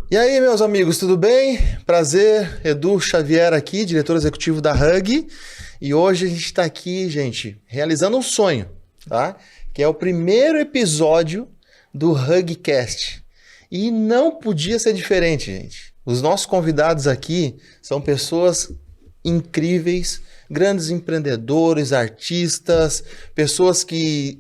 E aí, meus amigos, tudo bem? Prazer, Edu Xavier aqui, diretor executivo da Hug. E hoje a gente está aqui, gente, realizando um sonho, tá? Que é o primeiro episódio do HugCast. E não podia ser diferente, gente. Os nossos convidados aqui são pessoas incríveis, grandes empreendedores, artistas, pessoas que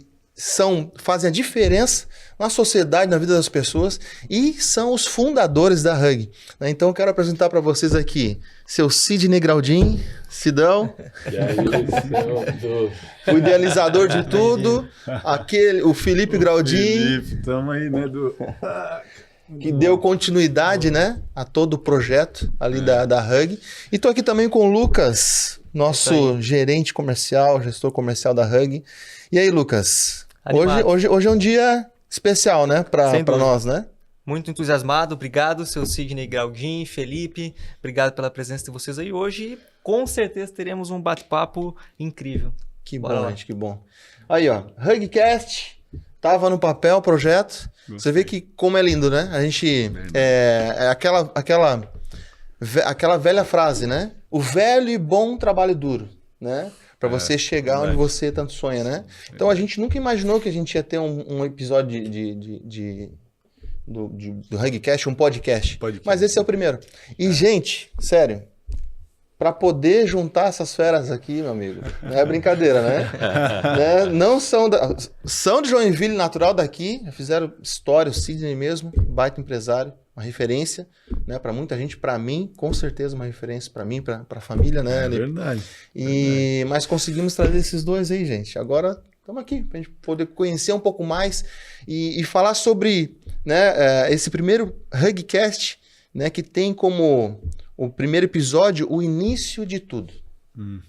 fazem a diferença na sociedade, na vida das pessoas e são os fundadores da Hug. Então eu quero apresentar para vocês aqui seu Sidney Graudin, Sidão, E aí, o idealizador de tudo, o Felipe Graudin, Felipe, tamo aí, né, Edu? que deu continuidade, né, a todo o projeto ali da Hug. E tô aqui também com o Lucas, nosso gerente comercial, gestor comercial da Hug. E aí, Lucas? Hoje é um dia especial, né, para nós, né? Muito entusiasmado, obrigado, seu Sidney Graudin, Felipe, obrigado pela presença de vocês aí hoje e com certeza teremos um bate-papo incrível. Que Bora bom, lá. gente, que bom. Aí, ó, HugCast, tava no papel o projeto, você vê que como é lindo, né? A gente, é aquela velha frase, né? O velho e bom trabalho duro, né? Para você chegar onde você tanto sonha, né? Então a gente nunca imaginou que a gente ia ter um episódio do HugCast, um podcast. Mas esse é o primeiro. E, gente, sério, para poder juntar essas feras aqui, meu amigo, não é brincadeira, né? Não são de Joinville, natural daqui, já fizeram história, o Sidney mesmo, baita empresário, uma referência, né, para muita gente, para mim, com certeza uma referência para mim, para a família, né? É verdade. Mas conseguimos trazer esses dois aí, gente. Agora estamos aqui para a gente poder conhecer um pouco mais e falar sobre, né, esse primeiro HugCast, né, que tem como o primeiro episódio o início de tudo,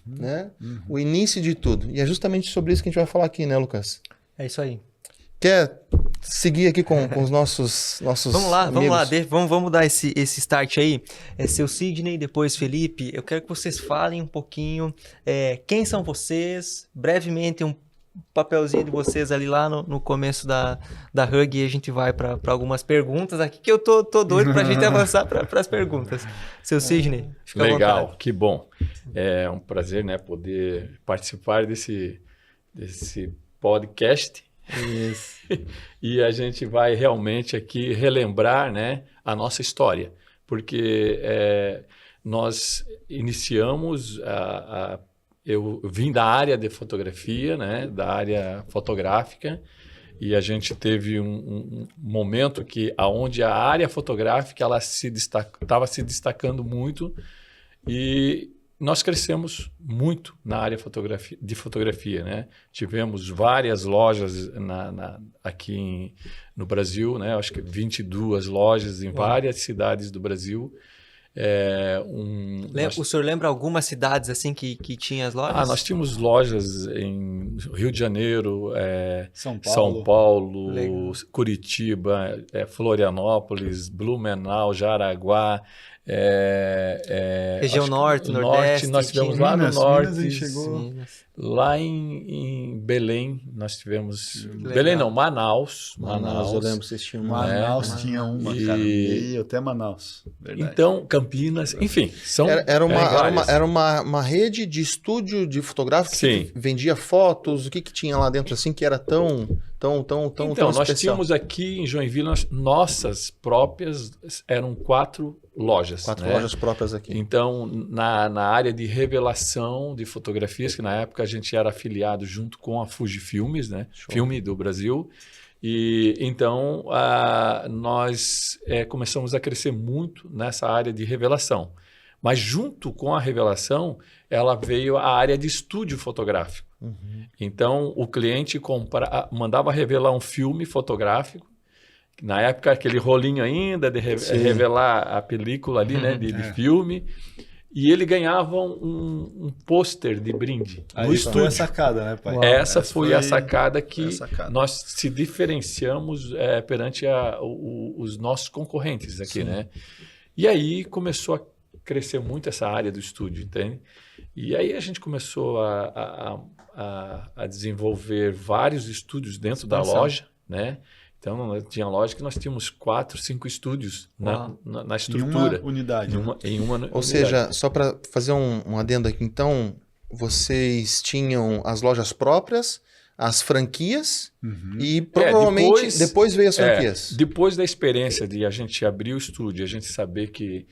né? O início de tudo. E é justamente sobre isso que a gente vai falar aqui, né, Lucas? É isso aí. Quer seguir aqui com os nossos Vamos lá, amigos? vamos dar esse start aí. Seu Sidney, depois Felipe, eu quero que vocês falem um pouquinho quem são vocês, brevemente um papelzinho de vocês ali lá no começo da Hug e a gente vai para algumas perguntas aqui que eu tô doido pra gente avançar para as perguntas. Seu Sidney, fica à legal, vontade. que bom. É um prazer, né, poder participar desse podcast. Isso. E a gente vai realmente aqui relembrar, né, a nossa história, porque nós iniciamos eu vim da área de fotografia, né, da área fotográfica, e a gente teve um momento aonde a área fotográfica ela estava se destacando muito e nós crescemos muito na área de fotografia, né? Tivemos várias lojas aqui no Brasil, né? Acho que 22 lojas em várias cidades do Brasil. O senhor lembra algumas cidades assim que tinha as lojas? Nós tínhamos lojas em Rio de Janeiro, São Paulo. Legal. Curitiba, Florianópolis, Blumenau, Jaraguá. Região Norte, Nordeste. Nós tivemos tinha... lá no Minas, Norte. Minas, a gente chegou. Minas. Lá em Belém, nós tivemos... Legal. Belém não, Manaus. Manaus, eu lembro que vocês tinham uma. Manaus tinha uma, cara. E até Manaus. Verdade. Então, Campinas, enfim. Era uma rede de estúdio de fotográfico que vendia fotos. O que tinha lá dentro assim que era tão Então, nós especial? tínhamos aqui em Joinville, nossas próprias, eram 4 lojas. 4 né? lojas próprias aqui. Então, na área de revelação de fotografias, que na época a gente era afiliado junto com a Fujifilmes, né? Filme do Brasil. E então nós começamos a crescer muito nessa área de revelação. Mas junto com a revelação, ela veio a área de estúdio fotográfico. Então, o cliente mandava revelar um filme fotográfico. Na época, aquele rolinho ainda de revelar a película ali, né, de filme. E ele ganhava um pôster de brinde no estúdio. Foi a sacada, né, pai? Essa foi a sacada que nós se diferenciamos perante os nossos concorrentes aqui, né? E aí começou a crescer muito essa área do estúdio, entende? E aí a gente começou a desenvolver vários estúdios dentro da loja, né? Então, tinha loja que nós tínhamos 4, 5 estúdios na Em estrutura. uma unidade. Em uma Ou unidade. seja, só para fazer um adendo aqui, então, vocês tinham as lojas próprias, as franquias e provavelmente depois veio as franquias. Depois da experiência de a gente abrir o estúdio, a gente saber que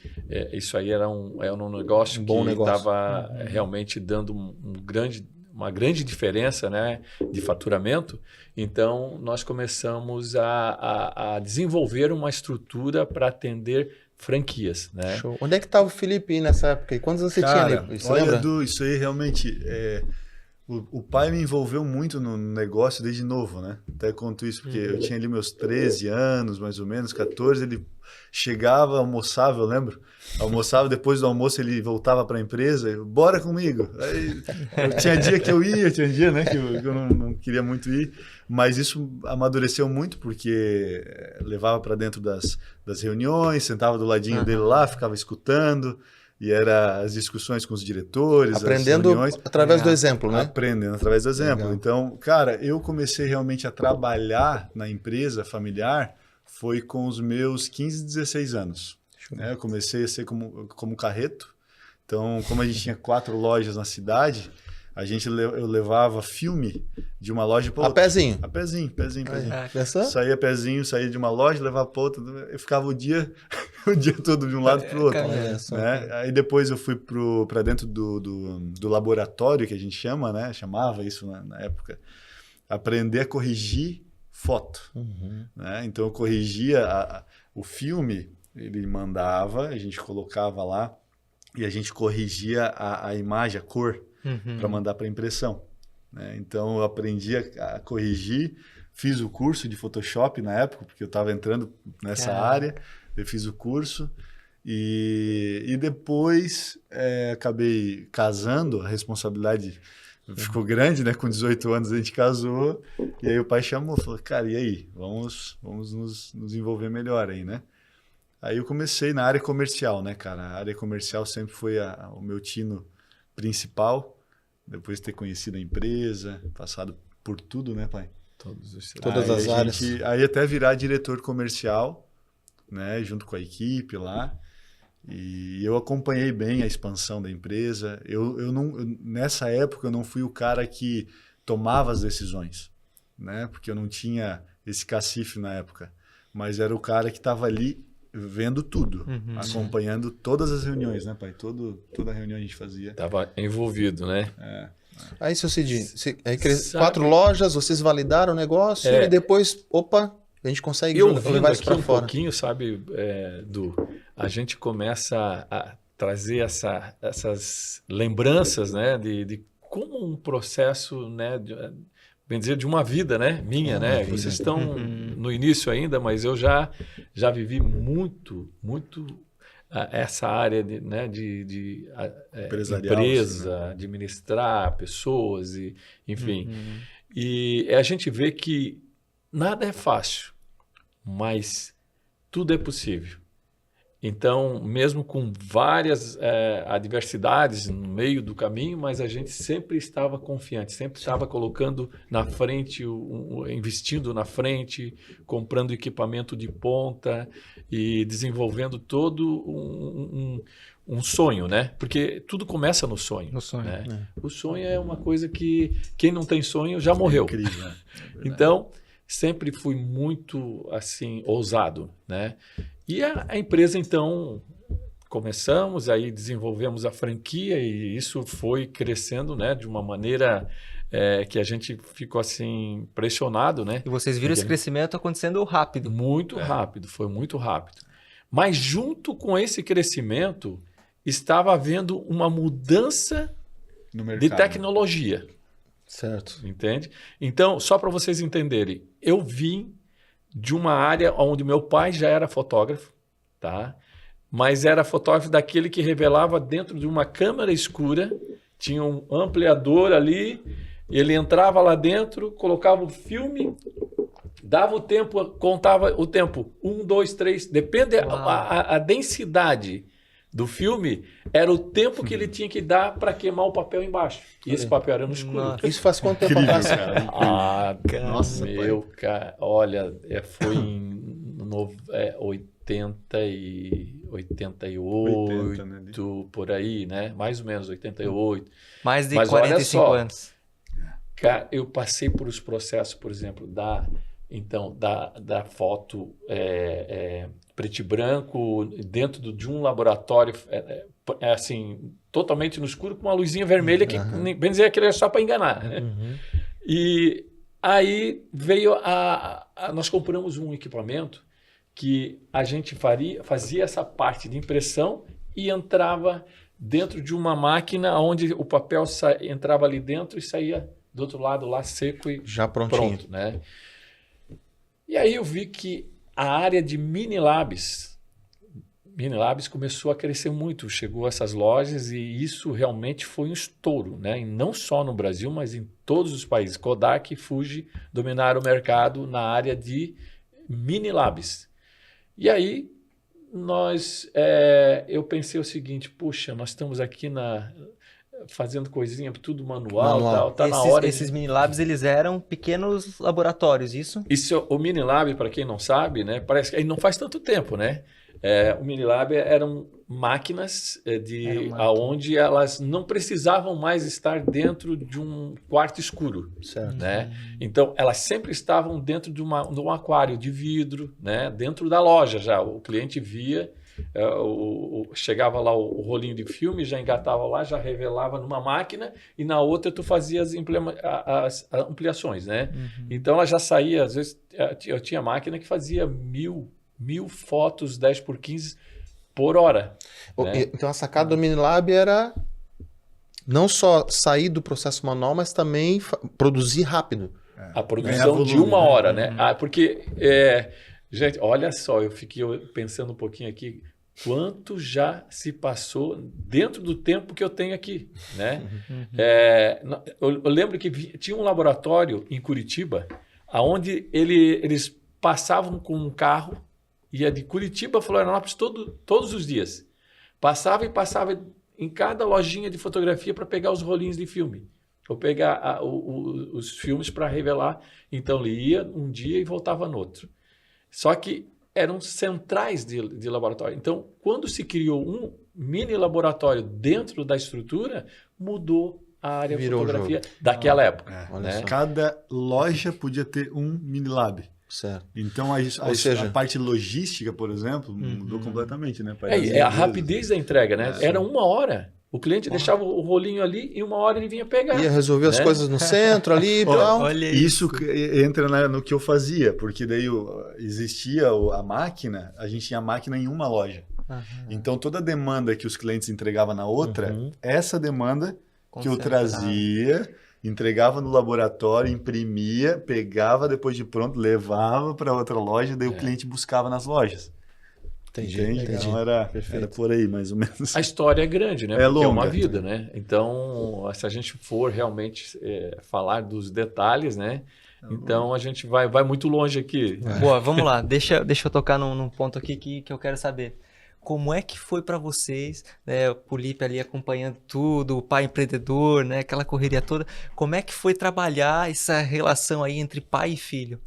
isso aí era um negócio bom que negócio. estava realmente dando uma grande diferença, né, de faturamento, então nós começamos a desenvolver uma estrutura para atender franquias. Né? Show. Onde é que estava o Felipe aí nessa época? E quantos anos você tinha ali? Você olha, lembra? Edu, isso aí realmente... O pai me envolveu muito no negócio desde novo, né? Até conto isso, porque eu tinha ali meus 13 anos, mais ou menos, 14, ele chegava, almoçava, eu lembro. Almoçava, depois do almoço ele voltava para a empresa, bora comigo. Aí, tinha dia que eu ia, tinha dia, né, que eu não queria muito ir, mas isso amadureceu muito, porque levava para dentro das reuniões, sentava do ladinho dele lá, ficava escutando. E era as discussões com os diretores, aprendendo as reuniões. através do exemplo, né? Aprendendo através do exemplo. Legal. Então, cara, eu comecei realmente a trabalhar na empresa familiar foi com os meus 15, 16 anos. Né? Eu comecei a ser como carreto. Então, como a gente tinha 4 lojas na cidade, eu levava filme de uma loja para outra. A pezinho. Pezinho. Pensou? Saía pezinho, saía de uma loja, levava para outra. Eu ficava o dia todo de um lado para o outro. Né? Aí depois eu fui para dentro do laboratório, que a gente chama, né? Chamava isso na época. Aprender a corrigir foto. Né? Então eu corrigia o filme, ele mandava, a gente colocava lá e a gente corrigia a imagem, a cor, para mandar para impressão. Né? Então eu aprendi a corrigir, fiz o curso de Photoshop na época, porque eu estava entrando nessa área, eu fiz o curso e depois acabei casando, a responsabilidade ficou grande, né? Com 18 anos a gente casou e aí o pai chamou, falou, cara, e aí? Vamos nos envolver melhor aí, né? Aí eu comecei na área comercial, né, cara? A área comercial sempre foi o meu tino principal, depois de ter conhecido a empresa, passado por tudo, né, pai? Todas as áreas. Aí até virar diretor comercial, né, junto com a equipe lá. E eu acompanhei bem a expansão da empresa. Nessa época eu não fui o cara que tomava as decisões, né, porque eu não tinha esse cacife na época, mas era o cara que estava ali vendo tudo, acompanhando todas as reuniões, né, pai? Toda reunião a gente fazia. Estava envolvido, né? Aí, seu Cid, 4 lojas, vocês validaram o negócio e depois, a gente consegue levar isso para fora. Pouquinho, sabe, a gente começa a trazer essas lembranças, né, de como um processo, né, bem dizer, de uma vida, né, minha, né? Vocês estão no início ainda, mas eu já vivi muito essa área de empresa, né? administrar pessoas, enfim. E a gente vê que nada é fácil, mas tudo é possível. Então, mesmo com várias adversidades no meio do caminho, mas a gente sempre estava confiante, sempre estava colocando na frente, investindo na frente, comprando equipamento de ponta e desenvolvendo todo um sonho, né? Porque tudo começa no sonho. No sonho. Né? O sonho é uma coisa que quem não tem sonho já morreu. É incrível, né? Então, sempre fui muito assim ousado, né? E a empresa, então, começamos, aí desenvolvemos a franquia e isso foi crescendo, né, de uma maneira que a gente ficou assim impressionado, né? E vocês viram esse crescimento acontecendo rápido. Muito rápido, foi muito rápido. Mas junto com esse crescimento, estava havendo uma mudança No mercado. de tecnologia. Certo. Entende? Então, só para vocês entenderem, eu vim de uma área onde meu pai já era fotógrafo, tá? Mas era fotógrafo daquele que revelava dentro de uma câmera escura, tinha um ampliador ali, ele entrava lá dentro, colocava o filme, dava o tempo, contava o tempo, 1, 2, 3, depende a densidade do filme era o tempo que ele tinha que dar para queimar o papel embaixo. E esse papel era no escuro. Nossa. Isso faz quanto tempo atrás? Ah, Nossa, meu, cara, olha, foi em 88, 80, né? por aí, né? Mais ou menos 88. Mais de Mas olha 45 só, anos. Cara, eu passei por os processos, por exemplo, da foto preto e branco dentro de um laboratório, assim, totalmente no escuro, com uma luzinha vermelha que, bem dizer, aquilo é só para enganar, né? E aí veio nós compramos um equipamento que a gente fazia essa parte de impressão e entrava dentro de uma máquina onde o papel entrava ali dentro e saía do outro lado lá seco e Já prontinho. pronto, né? E aí eu vi que a área de mini labs começou a crescer muito, chegou a essas lojas e isso realmente foi um estouro, né? E não só no Brasil, mas em todos os países. Kodak e Fuji dominaram o mercado na área de mini labs. E aí eu pensei o seguinte, puxa, nós estamos aqui fazendo coisinha, tudo manual. Tal, tá na hora Esses mini labs, eles eram pequenos laboratórios, isso? O Minilab, para quem não sabe, né, parece que não faz tanto tempo, né? O Minilab eram máquinas onde elas não precisavam mais estar dentro de um quarto escuro, Certo. né? Então, elas sempre estavam dentro de um aquário de vidro, né? Dentro da loja já. O cliente via, chegava lá o rolinho de filme, já engatava lá, já revelava numa máquina e na outra tu fazia as ampliações, né? Então, ela já saía, às vezes, eu tinha máquina que fazia 1000 fotos 10x15 por hora. Né? Então a sacada do Minilab era não só sair do processo manual, mas também produzir rápido. A produção de uma hora, né? Porque, gente, olha só, eu fiquei pensando um pouquinho aqui, quanto já se passou dentro do tempo que eu tenho aqui, né? Eu lembro que tinha um laboratório em Curitiba, onde eles passavam com um carro, ia de Curitiba a Florianópolis todos os dias. Passava em cada lojinha de fotografia para pegar os rolinhos de filme. Ou pegar os filmes para revelar. Então, ele ia um dia e voltava no outro. Só que eram centrais de laboratório. Então, quando se criou um mini laboratório dentro da estrutura, mudou a área de fotografia daquela época. Né? Cada loja podia ter um mini lab. Certo. Então, a parte logística, por exemplo, mudou completamente, né? A rapidez da entrega, né? Era uma hora. O cliente deixava o rolinho ali e uma hora ele vinha pegar. Ia resolver as coisas no centro ali e tal. Olha isso entra no que eu fazia, porque daí existia a máquina, a gente tinha a máquina em uma loja. Então, toda a demanda que os clientes entregavam na outra, essa demanda que eu trazia... Entregava no laboratório, imprimia, pegava depois de pronto, levava para outra loja, daí o cliente buscava nas lojas. Entendi. Então era por aí, mais ou menos. A história é grande, né? É longa. É uma vida, né? Então, se a gente for realmente falar dos detalhes, né? Então a gente vai muito longe aqui. Boa, vamos lá. Deixa eu tocar num ponto aqui que eu quero saber. Como é que foi para vocês, né, o Pulipe ali acompanhando tudo, o pai empreendedor, né, aquela correria toda. Como é que foi trabalhar essa relação aí entre pai e filho?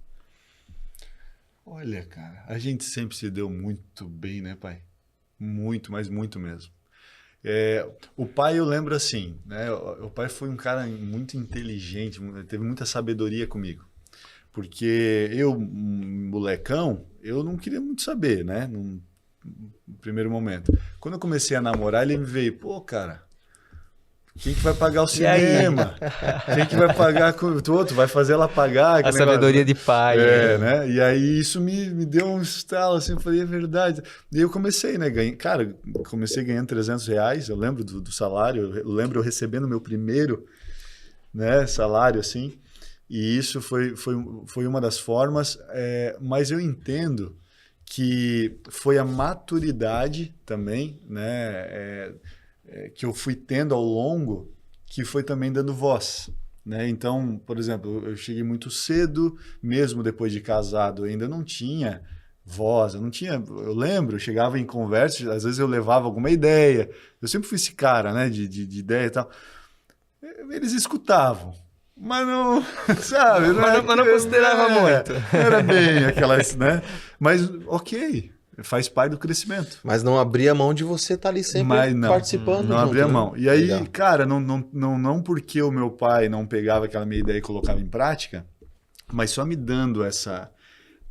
Olha, cara, a gente sempre se deu muito bem, né, pai? Muito, mas muito mesmo. O pai, eu lembro assim, né, o pai foi um cara muito inteligente, teve muita sabedoria comigo. Porque eu, molecão, eu não queria muito saber, né? No primeiro momento. Quando eu comecei a namorar, ele me veio, pô, cara, quem que vai pagar o cinema? Quem que vai pagar? Tu vai fazer ela pagar? A sabedoria de pai. Né? E aí isso me deu um estalo, assim, eu falei, é verdade. E eu comecei, né, comecei ganhando R$300, eu lembro do salário, eu lembro eu recebendo meu primeiro, né, salário, assim, e isso foi uma das formas, mas eu entendo que foi a maturidade também, né, que eu fui tendo ao longo, que foi também dando voz, né? Então, por exemplo, eu cheguei muito cedo, mesmo depois de casado, ainda não tinha voz, eu não tinha... Eu lembro, eu chegava em conversa, às vezes eu levava alguma ideia. Eu sempre fui esse cara, né, de ideia e tal. Eles escutavam. Mas não, sabe? Mas não considerava muito. Não era bem aquelas, né? Mas, ok, faz parte do crescimento. Mas não abria mão de você estar ali sempre participando. Não junto, abria né? mão. E aí, Legal. cara, não porque o meu pai não pegava aquela minha ideia e colocava em prática, mas só me dando essa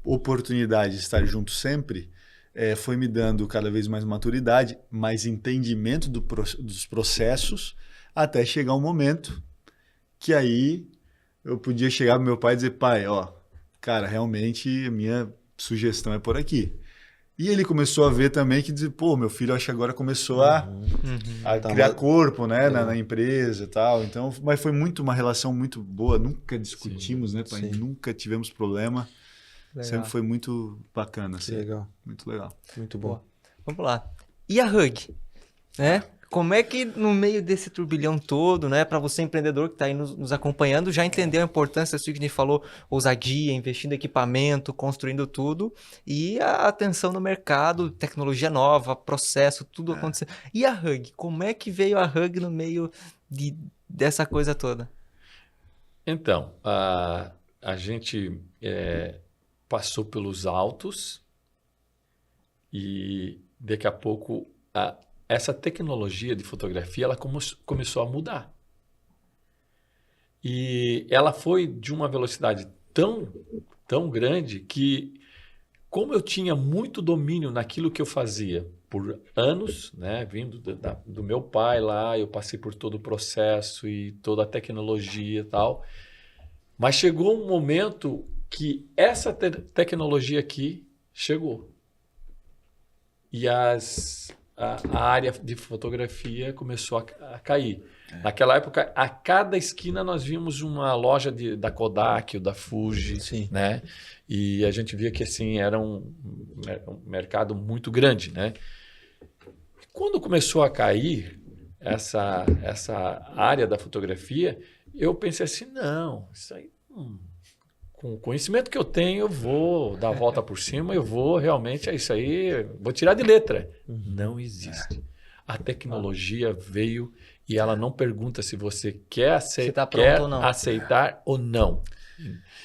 oportunidade de estar junto sempre, foi me dando cada vez mais maturidade, mais entendimento dos processos, até chegar um momento que aí eu podia chegar pro meu pai e dizer, pai, ó, cara, realmente a minha sugestão é por aqui. E ele começou a ver também que dizer, pô, meu filho acho que agora começou a criar corpo, né, na empresa e tal. Então, mas foi uma relação muito boa, nunca discutimos, né, pai? Sim. Nunca tivemos problema. Legal. Sempre foi muito bacana, Que assim. legal. Muito legal. Muito bom. Vamos lá. E a Hug? Né? Como é que no meio desse turbilhão todo, né, para você empreendedor que está aí nos acompanhando, já entendeu a importância, o Sidney falou, ousadia, investindo em equipamento, construindo tudo, e a atenção no mercado, tecnologia nova, processo, tudo acontecendo. E a Hug? Como é que veio a Hug no meio dessa coisa toda? Então, a gente passou pelos altos e daqui a pouco essa tecnologia de fotografia ela começou a mudar. E ela foi de uma velocidade tão grande que, como eu tinha muito domínio naquilo que eu fazia por anos, né, vindo do meu pai lá, eu passei por todo o processo e toda a tecnologia e tal, mas chegou um momento que essa tecnologia aqui chegou. E a área de fotografia começou a cair. Naquela época, a cada esquina nós vimos uma loja da Kodak ou da Fuji, Sim. né? E a gente via que assim era um mercado muito grande, né? Quando começou a cair essa área da fotografia, eu pensei assim, não, isso aí, com o conhecimento que eu tenho, eu vou dar a volta por cima, eu vou realmente, é isso aí, vou tirar de letra. Não existe. A tecnologia veio e ela não pergunta se você quer aceitar ou não.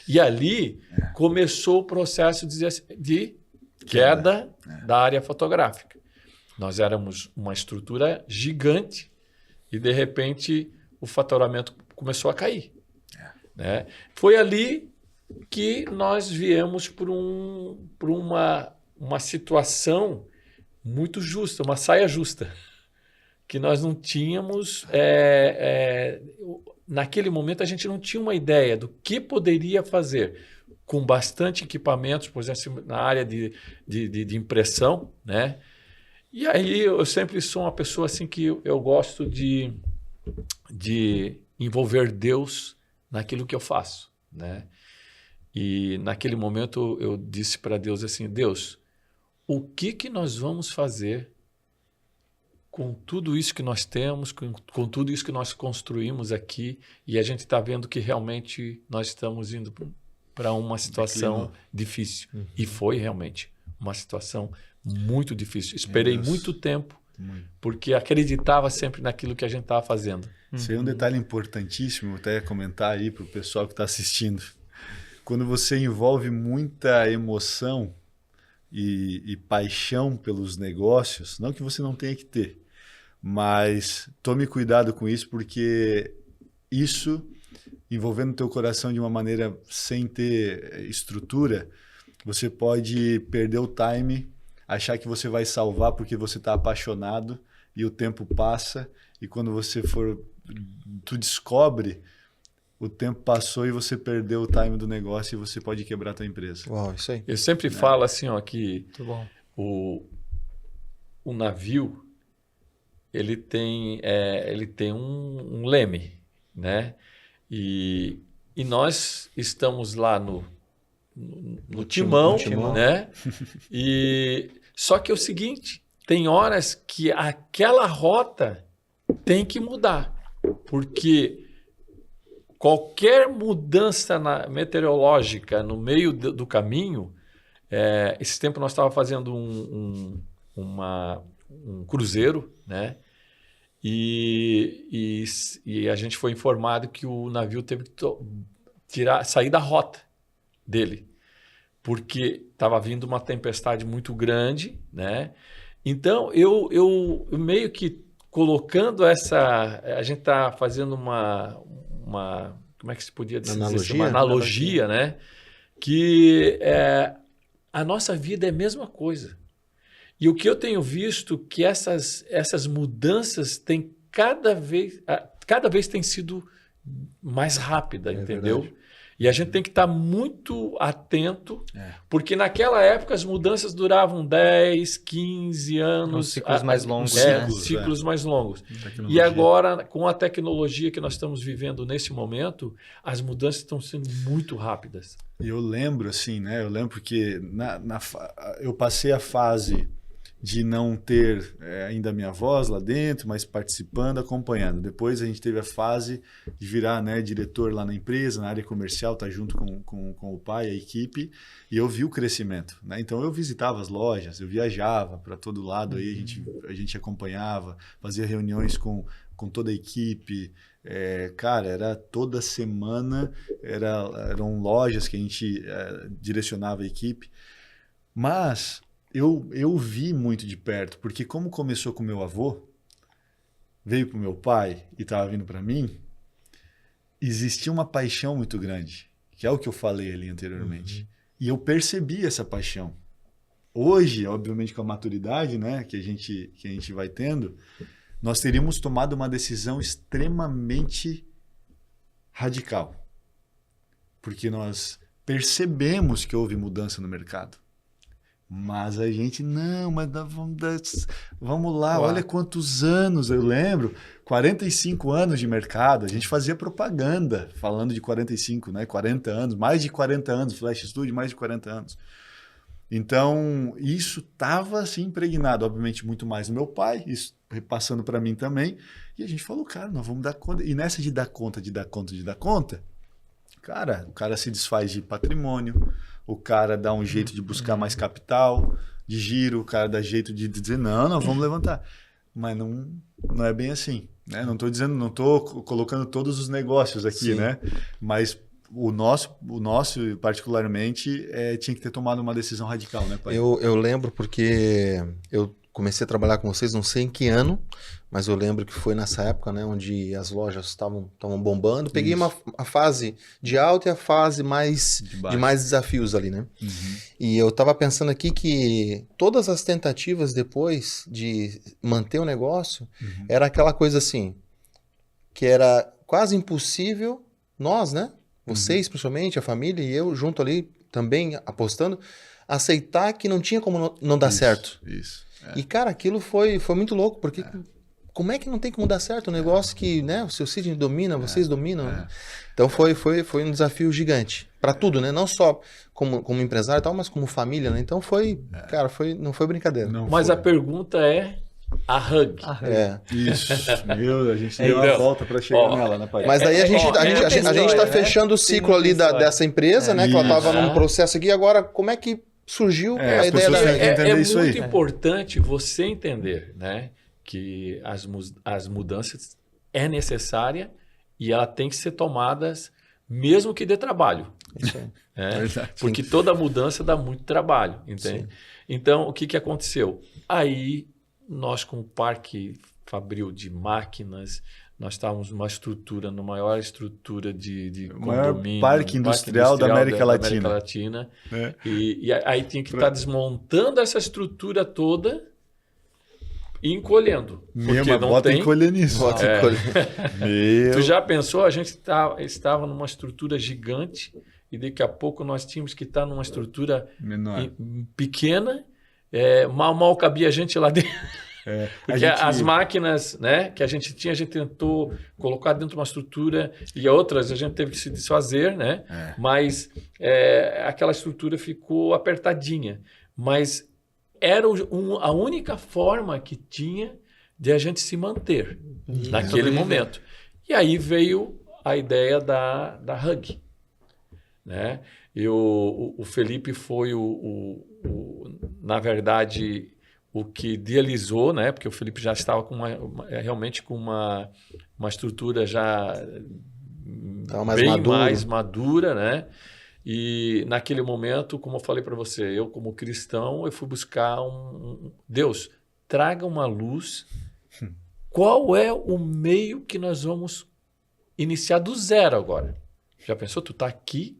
E ali começou o processo de queda da área fotográfica. Nós éramos uma estrutura gigante e, de repente, o faturamento começou a cair. Né? Foi ali que nós viemos por uma situação muito justa, uma saia justa, que nós não tínhamos... naquele momento, a gente não tinha uma ideia do que poderia fazer com bastante equipamentos, por exemplo, na área de impressão, né? E aí eu sempre sou uma pessoa assim que eu gosto de envolver Deus naquilo que eu faço, né? E naquele momento eu disse para Deus assim, Deus, o que nós vamos fazer com tudo isso que nós temos, com tudo isso que nós construímos aqui, e a gente está vendo que realmente nós estamos indo para uma situação difícil. E foi realmente uma situação muito difícil. Esperei muito tempo, porque acreditava sempre naquilo que a gente estava fazendo. Isso aí é um detalhe importantíssimo, até comentar aí para o pessoal que está assistindo. Quando você envolve muita emoção e paixão pelos negócios, não que você não tenha que ter, mas tome cuidado com isso, porque isso, envolvendo o teu coração de uma maneira sem ter estrutura, você pode perder o time, achar que você vai salvar porque você está apaixonado e o tempo passa e quando tu descobre, o tempo passou e você perdeu o time do negócio e você pode quebrar a tua empresa. Uau, isso aí. Eu sempre falo assim, ó, que o navio ele tem um leme, né? E nós estamos lá no timão, né? E só que é o seguinte, tem horas que aquela rota tem que mudar, porque qualquer mudança meteorológica no meio do caminho Esse tempo nós estávamos fazendo um cruzeiro, né? E a gente foi informado que o navio teve que sair da rota dele, porque estava vindo uma tempestade muito grande, né? Então, eu meio que colocando a gente está fazendo uma como é que se podia dizer? Uma analogia, né? Que a nossa vida é a mesma coisa. E o que eu tenho visto que essas mudanças têm cada vez tem sido mais rápida, entendeu? Verdade. E a gente tem que estar muito atento, porque naquela época as mudanças duravam 10, 15 anos. Os ciclos mais longos. Ciclos mais longos. E agora, com a tecnologia que nós estamos vivendo nesse momento, as mudanças estão sendo muito rápidas. E eu lembro, assim, né? Eu lembro porque eu passei a fase de não ter ainda a minha voz lá dentro, mas participando, acompanhando. Depois a gente teve a fase de virar, né, diretor lá na empresa, na área comercial, tá junto com o pai, a equipe, e eu vi o crescimento, né? Então eu visitava as lojas, eu viajava para todo lado, aí a gente acompanhava, fazia reuniões com toda a equipe. Cara, era toda semana, eram lojas que a gente direcionava a equipe, mas eu vi muito de perto, porque como começou com meu avô, veio para o meu pai e estava vindo para mim, existia uma paixão muito grande, que é o que eu falei ali anteriormente. E eu percebi essa paixão. Hoje, obviamente com a maturidade, né, que a gente vai tendo, nós teríamos tomado uma decisão extremamente radical. Porque nós percebemos que houve mudança no mercado. Mas a gente, vamos lá, olha quantos anos, eu lembro, 45 anos de mercado, a gente fazia propaganda falando de 45, né, 40 anos, mais de 40 anos, Flash Studio, mais de 40 anos. Então, isso estava assim impregnado, obviamente muito mais no meu pai, isso repassando para mim também, e a gente falou, cara, nós vamos dar conta, e nessa de dar conta, cara, o cara se desfaz de patrimônio, o cara dá um jeito de buscar mais capital, de giro, o cara dá jeito de dizer, não, vamos levantar. Mas não é bem assim, né? Não estou colocando todos os negócios aqui, né? Mas o nosso particularmente, tinha que ter tomado uma decisão radical, né, pai? Eu lembro porque eu comecei a trabalhar com vocês, não sei em que ano, mas eu lembro que foi nessa época, né, onde as lojas estavam bombando. Peguei a fase de alta e a fase de mais desafios ali, né? E eu estava pensando aqui que todas as tentativas depois de manter o negócio, era aquela coisa assim, que era quase impossível, nós, né? Vocês, principalmente, a família e eu, junto ali, também apostando, aceitar que não tinha como não dar certo. Isso. E, cara, aquilo foi muito louco, porque como é que não tem como dar certo um negócio que, né, o seu Sidney domina, vocês dominam? Né? Então foi um desafio gigante, para tudo, né? Não só como empresário e tal, mas como família, né? Então cara, não foi brincadeira. Mas a pergunta é a Hug. Isso. A gente deu uma volta para chegar nela, né, pai? Mas daí a gente tá fechando o ciclo ali dessa empresa, né? Que ela estava num processo aqui. Agora, como é que surgiu a ideia da Hug? É muito importante você entender, né, que as mudanças é necessária e ela tem que ser tomadas mesmo que dê trabalho. Isso aí. Porque toda mudança dá muito trabalho, entende? Sim. Então, o que aconteceu? Aí, nós com o Parque Fabril de máquinas, nós estávamos numa maior estrutura de maior condomínio. Parque industrial da América Latina. E aí tinha que estar desmontando essa estrutura toda e encolhendo. Porque não bota encolher nisso. Tu já pensou? A gente estava numa estrutura gigante e daqui a pouco nós tínhamos que estar numa estrutura pequena. Mal cabia a gente lá dentro. Porque as máquinas, né, que a gente tentou colocar dentro de uma estrutura e outras a gente teve que se desfazer, né? Mas aquela estrutura ficou apertadinha. Mas era a única forma que tinha de a gente se manter naquele momento. E aí veio a ideia da Hug, né? O Felipe foi, na verdade, o que idealizou, né? Porque o Felipe já estava realmente com uma estrutura já bem mais madura, né? E naquele momento, como eu falei para você, eu como cristão, eu fui buscar Deus, traga uma luz. Qual é o meio que nós vamos iniciar do zero agora? Já pensou? Tu tá aqui,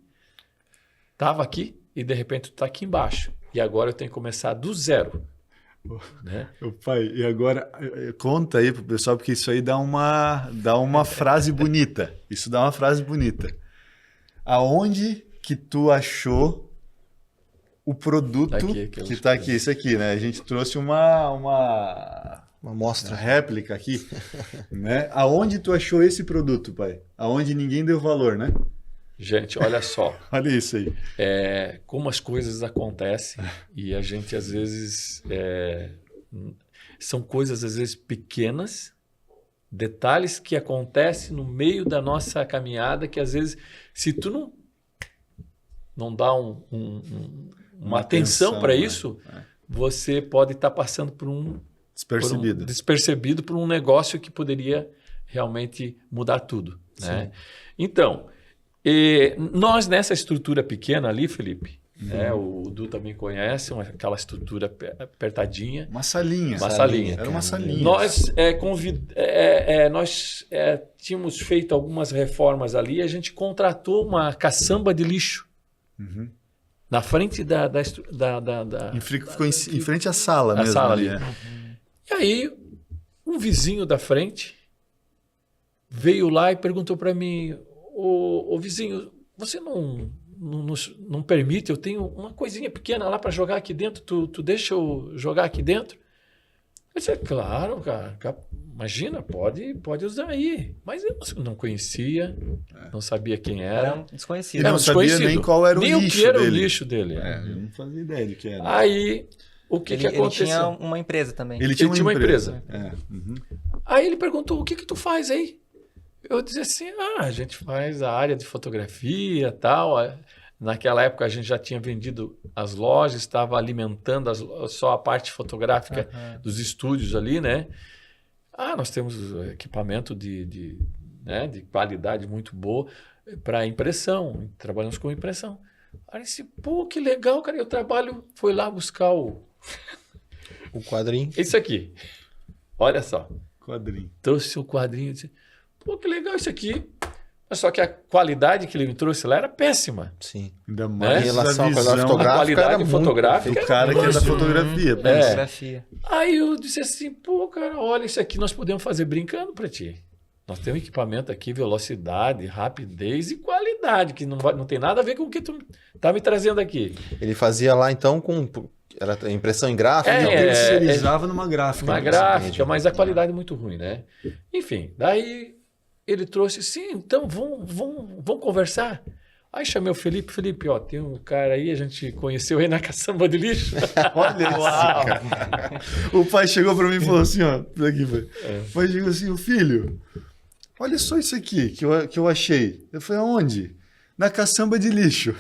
estava aqui e de repente tu tá aqui embaixo. E agora eu tenho que começar do zero. Né? Pai, e agora conta aí pro pessoal, porque isso aí dá uma frase bonita. Isso dá uma frase bonita. Aonde que tu achou o produto que tá aqui? Esse aqui, né? A gente trouxe uma amostra, réplica aqui, né? Aonde tu achou esse produto, pai? Aonde ninguém deu valor, né? Gente, olha só. Olha isso aí. Como as coisas acontecem e a gente, às vezes, são coisas, às vezes, pequenas, detalhes que acontecem no meio da nossa caminhada que, às vezes, se tu não dá uma atenção para isso, você pode estar passando por despercebido por um negócio que poderia realmente mudar tudo. Né? Então, nós nessa estrutura pequena ali, Felipe, né, o Du também conhece, aquela estrutura apertadinha. Uma salinha. Era uma salinha. Nós tínhamos feito algumas reformas ali e a gente contratou uma caçamba de lixo. Na frente ficou em frente à sala mesmo. Sala ali. E aí, um vizinho da frente veio lá e perguntou para mim: ô vizinho, você não permite? Eu tenho uma coisinha pequena lá para jogar aqui dentro, tu deixa eu jogar aqui dentro? Eu disse: claro, cara, imagina, pode usar aí. Mas eu não conhecia, não sabia quem era. Era um desconhecido. Ele não sabia nem qual era o lixo dele. Nem o que era o lixo dele. Eu não fazia ideia do que era. Aí, o que aconteceu? Ele tinha uma empresa também. Ele tinha uma empresa. Aí ele perguntou: o que tu faz aí? Eu disse assim: a gente faz a área de fotografia e tal. Naquela época a gente já tinha vendido as lojas, estava alimentando só a parte fotográfica dos estúdios ali, né? Nós temos equipamento de qualidade muito boa para impressão, trabalhamos com impressão. Aí eu disse: pô, que legal, cara, fui lá buscar o quadrinho. Isso aqui, olha só. Quadrinho. Trouxe o quadrinho e disse: pô, que legal isso aqui. Só que a qualidade que ele me trouxe lá era péssima. Sim. Ainda mais em relação à qualidade fotográfica. O cara que é da fotografia. Aí eu disse assim: pô, cara, olha, isso aqui nós podemos fazer brincando para ti. Nós temos um equipamento aqui, velocidade, rapidez e qualidade, que não tem nada a ver com o que tu tá me trazendo aqui. Ele fazia lá, então, era impressão em gráfica? Terceirizava numa gráfica. Uma gráfica, mas a qualidade é muito ruim, né? Enfim, daí ele trouxe: sim, então vamos conversar. Aí chamei o Felipe: ó, tem um cara aí, a gente conheceu aí na caçamba de lixo. Olha isso, cara. O pai chegou para mim e falou assim, ó, daqui, pai. O pai chegou assim: o filho, olha só isso aqui que eu achei. Eu falei: aonde? Na caçamba de lixo.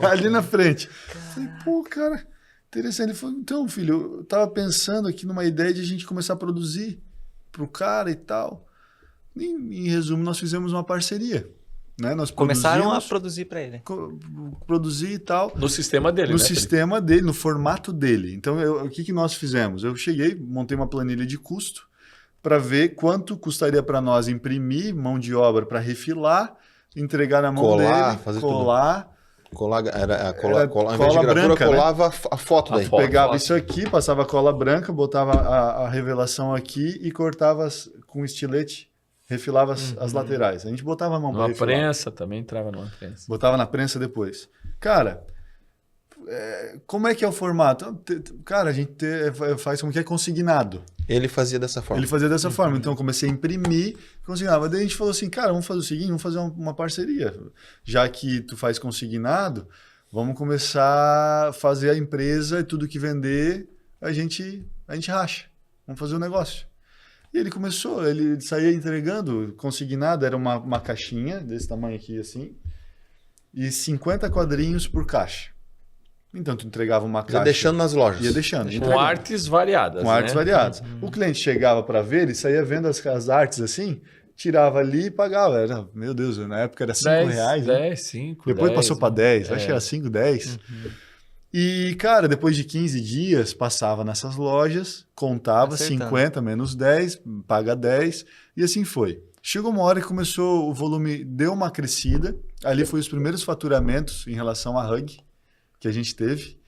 Ali na frente. Eu falei: pô, cara, interessante. Ele falou: então, filho, eu tava pensando aqui numa ideia de a gente começar a produzir pro cara e tal. Em resumo, nós fizemos uma parceria. Né? Nós começaram a produzir para ele. Produzir e tal. No sistema dele, No sistema dele, no formato dele. Então, o que nós fizemos? Eu cheguei, montei uma planilha de custo para ver quanto custaria para nós imprimir mão de obra para refilar, entregar na mão dele, fazer colar. Tudo. Cola branca, colava, né? A foto daí. Pegava isso aqui, passava cola branca, botava a revelação aqui e cortava com estilete. Refilava as laterais. A gente botava a mão para refilar. Na prensa também, entrava numa prensa. Botava na prensa depois. Cara, como é que é o formato? Cara, a gente faz como que é consignado. Ele fazia dessa forma. Então, eu comecei a imprimir, consignava. Daí a gente falou assim: cara, vamos fazer o seguinte, vamos fazer uma parceria. Já que tu faz consignado, vamos começar a fazer a empresa e tudo que vender, a gente racha. Vamos fazer o negócio. E ele saía entregando consignado, era uma caixinha desse tamanho aqui, assim. e 50 quadrinhos por caixa. Então, tu entregava uma caixa... Ia deixando nas lojas. Ia deixando. Com artes variadas, Com artes variadas. O cliente chegava para ver, ele saía vendo as artes assim, tirava ali e pagava. Era, meu Deus, na época era R$5. 10, 5, Depois 10, passou para 10, acho que era 5, 10. E, cara, depois de 15 dias, passava nessas lojas, contava Acertando. 50 menos 10, paga 10, e assim foi. Chegou uma hora que começou, o volume deu uma crescida, ali foi os primeiros faturamentos em relação à Hug que a gente teve.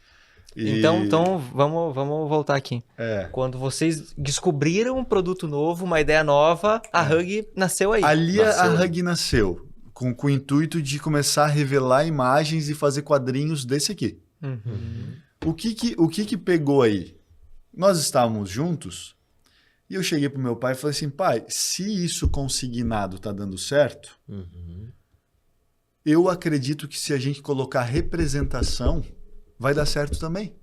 E- Então vamos voltar aqui. É. Quando vocês descobriram um produto novo, uma ideia nova, a Hug nasceu aí. Ali a Nasceu. Hug nasceu, com o intuito de começar a revelar imagens e fazer quadrinhos desse aqui. Uhum. O que pegou aí? Nós estávamos juntos e eu cheguei pro meu pai e falei assim, pai, se isso consignado tá dando certo, eu acredito que se a gente colocar representação, vai dar certo também.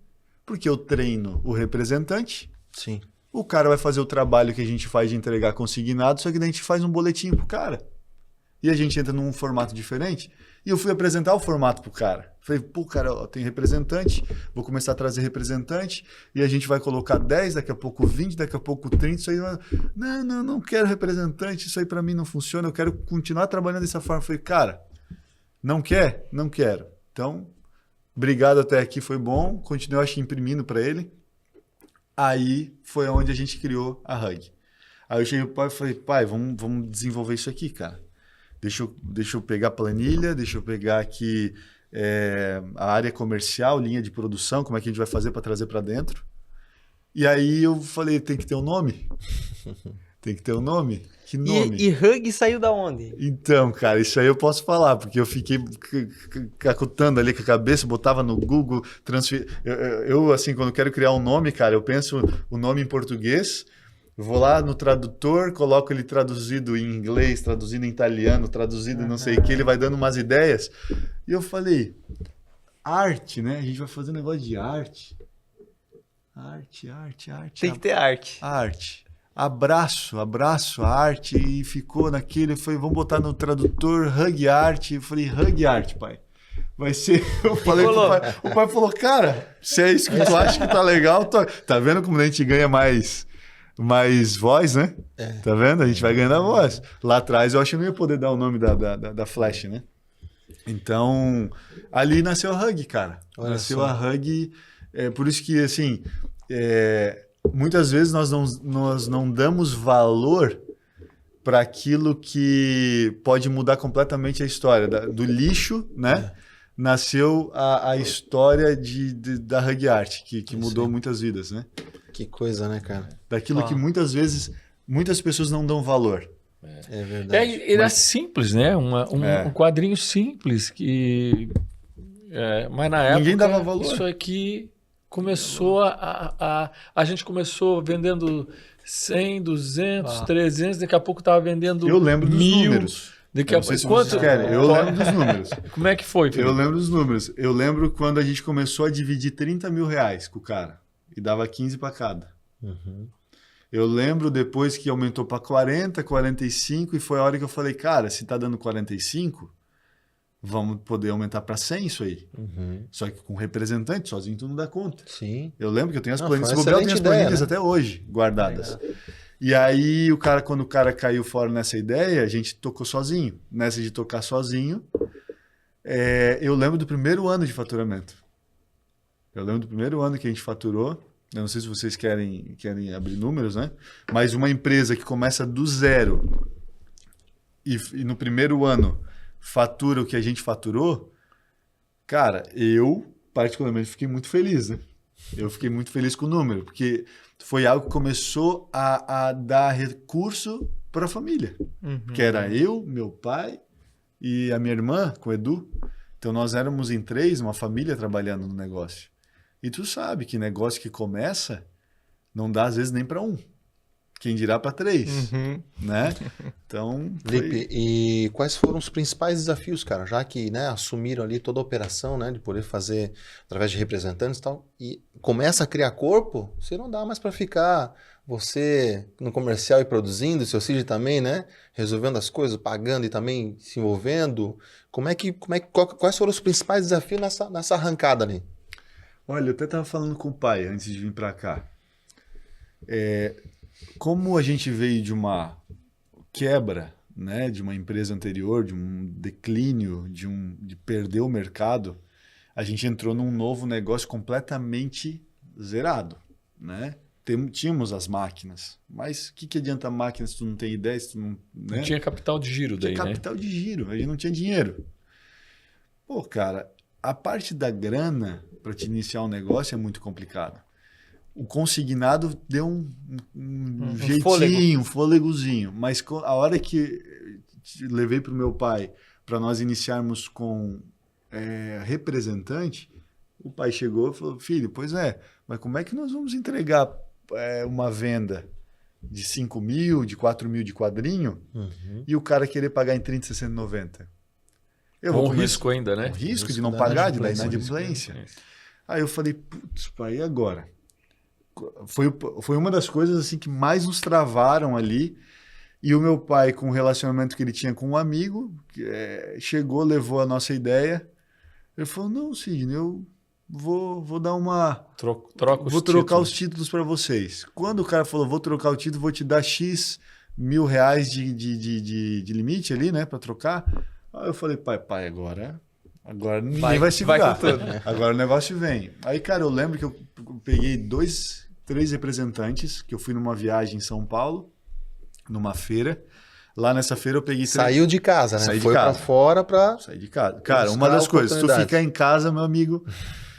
Porque eu treino o representante, Sim. o cara vai fazer o trabalho que a gente faz de entregar consignado, só que daí a gente faz um boletim pro cara. E a gente entra num formato diferente. E eu fui apresentar o formato pro cara. Falei, pô, cara, ó, tem representante, vou começar a trazer representante, e a gente vai colocar 10, daqui a pouco 20, daqui a pouco 30, isso aí... Não quero representante, isso aí pra mim não funciona, eu quero continuar trabalhando dessa forma. Falei, cara, não quer? Não quero. Então, obrigado até aqui, foi bom, continuei, acho, imprimindo pra ele. Aí foi onde a gente criou a Hug. Aí eu cheguei pro pai e falei, pai, vamos desenvolver isso aqui, cara. Deixa eu pegar a planilha, deixa eu pegar aqui a área comercial, linha de produção, como é que a gente vai fazer para trazer para dentro. E aí eu falei, tem que ter um nome. Tem que ter um nome? Que nome? E Hug saiu da onde? Então, cara, isso aí eu posso falar, porque eu fiquei cacutando ali com a cabeça, botava no Google, eu, assim, quando quero criar um nome, cara, eu penso o nome em português, vou lá no tradutor, coloco ele traduzido em inglês, traduzido em italiano, traduzido em não sei o que, ele vai dando umas ideias. E eu falei, arte, né? A gente vai fazer um negócio de arte. Arte. Tem que ter arte. Arte. Abraço a arte. E ficou naquele, eu falei, vamos botar no tradutor Hug Art. Eu falei, Hug Art, pai. Vai ser. Eu falei pro pai. O pai falou, cara, se é isso que tu acha que tá legal, tá vendo como a gente ganha mais voz, né? Tá vendo? A gente vai ganhando a voz. Lá atrás eu acho que eu não ia poder dar o nome da Flash, né? Então, ali nasceu a Hug, cara. Olha nasceu só. a Hug. Por isso que, assim, muitas vezes nós não damos valor para aquilo que pode mudar completamente a história. Do lixo, né? Nasceu a história da Hug Art, que mudou muitas vidas, né? Que coisa, né, cara? Daquilo que muitas vezes muitas pessoas não dão valor. É verdade. Era simples, né? Um quadrinho simples que... mas na época, Ninguém dava valor. Isso aqui começou a gente começou vendendo 100, 200, 300, daqui a pouco estava vendendo Eu lembro dos 1000. números. Daqui Eu a não sei pouco, se vocês querem. Eu lembro dos números. Como é que foi, Felipe? Eu lembro dos números. Eu lembro quando a gente começou a dividir 30 mil reais com o cara. E dava 15 para cada. Eu lembro depois que aumentou para 40, 45, e foi a hora que eu falei, cara, se tá dando 45, vamos poder aumentar para 100 isso aí. Só que com representante, sozinho tu não dá conta. Sim. Eu lembro que eu tenho as Não, planilhas, foi uma se bobear, eu tenho as excelente ideia, planilhas né? até hoje guardadas. E aí, quando o cara caiu fora nessa ideia, a gente tocou sozinho. Nessa de tocar sozinho, eu lembro do primeiro ano de faturamento. Eu lembro do primeiro ano que a gente faturou. Eu não sei se vocês querem abrir números, né? Mas uma empresa que começa do zero e no primeiro ano fatura o que a gente faturou, cara, eu particularmente fiquei muito feliz, né? Eu fiquei muito feliz com o número, porque foi algo que começou a dar recurso para a família. Que era eu, meu pai e a minha irmã, com o Edu. Então nós éramos em 3, uma família trabalhando no negócio. E tu sabe que negócio que começa não dá às vezes nem para um. Quem dirá para 3, né? Então, Felipe, e quais foram os principais desafios, cara? Já que, né, assumiram ali toda a operação, né, de poder fazer através de representantes e tal, e começa a criar corpo, você não dá mais para ficar você no comercial e produzindo, seu Cid também, né, resolvendo as coisas, pagando e também se envolvendo. Quais foram os principais desafios nessa arrancada ali? olha, eu até estava falando com o pai antes de vir para cá. Como a gente veio de uma quebra, né, de uma empresa anterior, de um declínio, de perder o mercado, a gente entrou num novo negócio completamente zerado, né? Tínhamos as máquinas, mas o que adianta a máquina se tu não tem ideia, se tu não... Né? Não tinha capital de giro daí, Tinha né? capital de giro, a gente não tinha dinheiro. Pô, cara, a parte da grana para te iniciar um negócio é muito complicado. O consignado deu um jeitinho, fôlego. um fôlegozinho, mas a hora que levei para o meu pai para nós iniciarmos com representante, o pai chegou e falou, filho, pois é, mas como é que nós vamos entregar uma venda de 5 mil, de 4 mil de quadrinho e o cara querer pagar em 30, 60, 90? Com risco ainda, né? Com risco de não da pagar, de dar inadimplência. inadimplência. Aí eu falei, putz, pai, e agora? Foi uma das coisas assim que mais nos travaram ali. E o meu pai, com o relacionamento que ele tinha com um amigo, chegou, levou a nossa ideia. Ele falou, não, Sidney, eu vou dar uma... vou trocar os títulos para vocês. Quando o cara falou, vou trocar o título, vou te dar X mil reais de limite ali, né, para trocar. Aí eu falei, pai, agora ninguém vai segurar. Agora o negócio vem. Aí, cara, eu lembro que eu peguei 3 representantes, que eu fui numa viagem em São Paulo, numa feira. Lá nessa feira eu peguei... Saiu de casa, né? Saí de Foi casa. para fora para... Saí de casa. Cara, uma das coisas, se tu ficar em casa, meu amigo,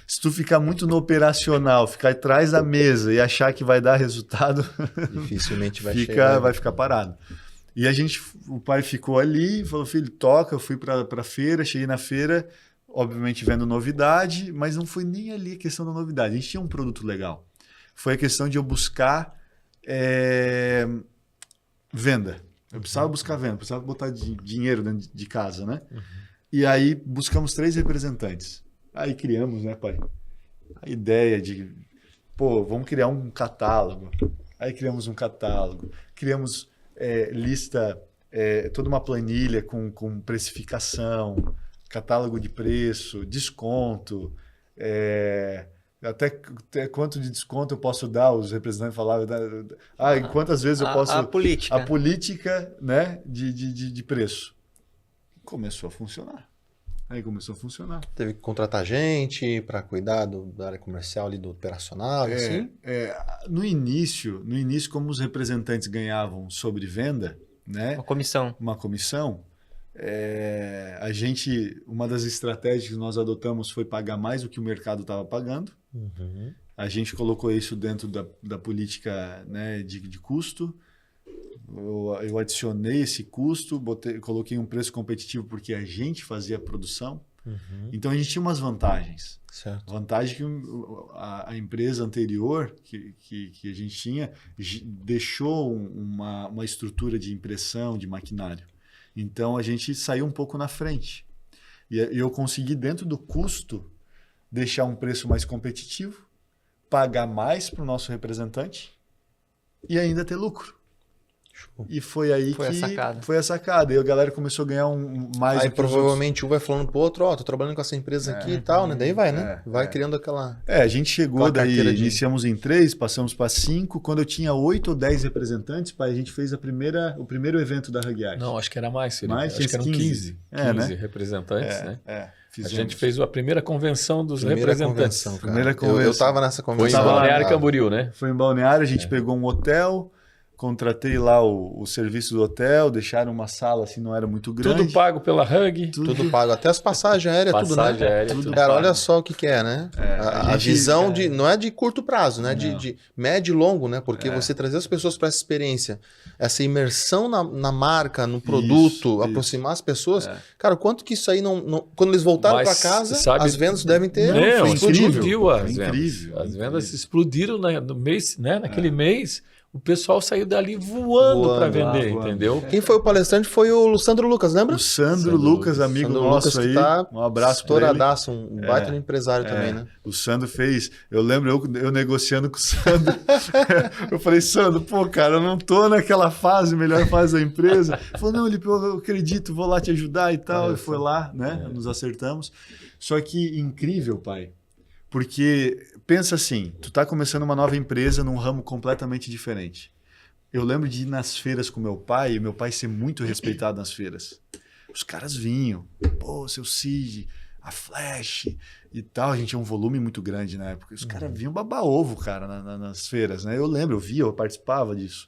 se tu ficar muito no operacional, ficar atrás da mesa e achar que vai dar resultado, dificilmente vai chegar. Vai ficar parado. E o pai ficou ali, falou, filho, toca. Eu fui para feira, cheguei na feira, obviamente vendo novidade, mas não foi nem ali a questão da novidade. A gente tinha um produto legal. Foi a questão de eu buscar venda. Eu precisava buscar venda, precisava botar dinheiro dentro de casa, né? E aí buscamos 3 representantes. Aí criamos, né, pai? A ideia de, vamos criar um catálogo. Aí criamos um catálogo. Criamos lista, toda uma planilha com precificação, catálogo de preço, desconto, até quanto de desconto eu posso dar, os representantes falavam, em quantas vezes eu posso... A política. A política, né, de preço. Começou a funcionar. Aí começou a funcionar. Teve que contratar gente para cuidar da área comercial ali, do operacional, assim? No início, como os representantes ganhavam sobre venda, né? Uma comissão. Uma das estratégias que nós adotamos foi pagar mais do que o mercado estava pagando. A gente colocou isso dentro da política, né, de custo. Eu adicionei esse custo, coloquei um preço competitivo porque a gente fazia a produção. Então a gente tinha umas vantagens. Certo. Vantagem que a empresa anterior que a gente tinha deixou uma estrutura de impressão, de maquinário. Então a gente saiu um pouco na frente. E eu consegui, dentro do custo, deixar um preço mais competitivo, pagar mais para o nosso representante e ainda ter lucro. E foi aí foi a sacada. E a galera começou a ganhar mais. Aí provavelmente um vai falando pro outro, tô trabalhando com essa empresa aqui e tal, né? Daí vai, né? Vai criando aquela... a gente chegou, daí iniciamos em 3, passamos para 5. Quando eu tinha 8 ou 10 representantes, a gente fez o primeiro evento da Hug Art. Não, acho que era mais, Felipe. Mais? Acho que eram 15 né? representantes, né? Fizemos. A gente fez a primeira convenção dos representantes. Primeira convenção. Eu tava nessa convenção. Foi em Balneário Camboriú, né? Foi em Balneário, a gente pegou um hotel... Contratei lá o serviço do hotel, deixaram uma sala assim, não era muito grande. Tudo pago pela Hug. Tudo pago, até as passagens aéreas, tudo, né? Tudo cara, pago. olha só o que é, né? A visão não é de curto prazo, né? De médio e longo, né? Porque você trazer as pessoas para essa experiência, essa imersão na marca, no produto, aproximar as pessoas. Cara, quanto que isso aí não quando eles voltaram para casa, as vendas devem ter... Foi incrível. Explodiu as vendas. Incrível. As vendas explodiram no mês, né? Naquele mês... o pessoal saiu dali voando para vender, voando. entendeu? Quem foi o palestrante foi o Sandro Lucas, lembra? O Sandro Lucas, amigo Sandro nosso Lucas, que aí. tá Um abraço para ele. estouradaço, um baita empresário também, né? O Sandro fez. Eu lembro eu negociando com o Sandro. Eu falei, Sandro, pô, cara, eu não tô naquela fase, melhor fase da empresa. Ele falou, não, Lipe, eu acredito, vou lá te ajudar e tal. E foi lá, né? Nos acertamos. Só que incrível, pai. Porque pensa assim, tu tá começando uma nova empresa num ramo completamente diferente. Eu lembro de ir nas feiras com meu pai e meu pai ser muito respeitado nas feiras. Os caras vinham, pô, seu Cid, a Flash e tal. A gente tinha um volume muito grande na época. Os caras vinham babar ovo, cara, nas feiras, né? Eu lembro, eu via, eu participava disso.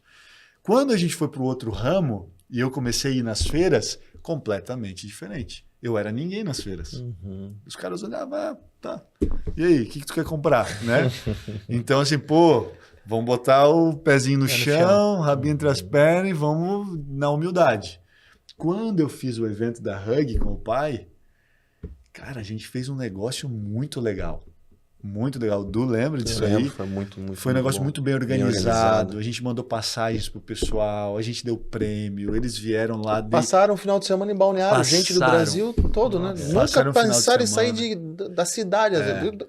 Quando a gente foi para o outro ramo e eu comecei a ir nas feiras, completamente diferente. Eu era ninguém nas feiras. Os caras olhavam, tá. E aí, o que tu quer comprar, né? Então, assim, pô, vamos botar o pezinho no chão, rabinho entre as pernas e vamos na humildade. Quando eu fiz o evento da Hug com o pai, cara, a gente fez um negócio muito legal. Muito legal. O Du lembra disso aí? Foi muito Foi um negócio bom. muito bem organizado. A gente mandou passagens pro pessoal, a gente deu prêmio, eles vieram lá. Passaram um final de semana em Balneário, gente do Brasil todo, né? Passaram Nunca um final de pensaram em semana. sair da cidade,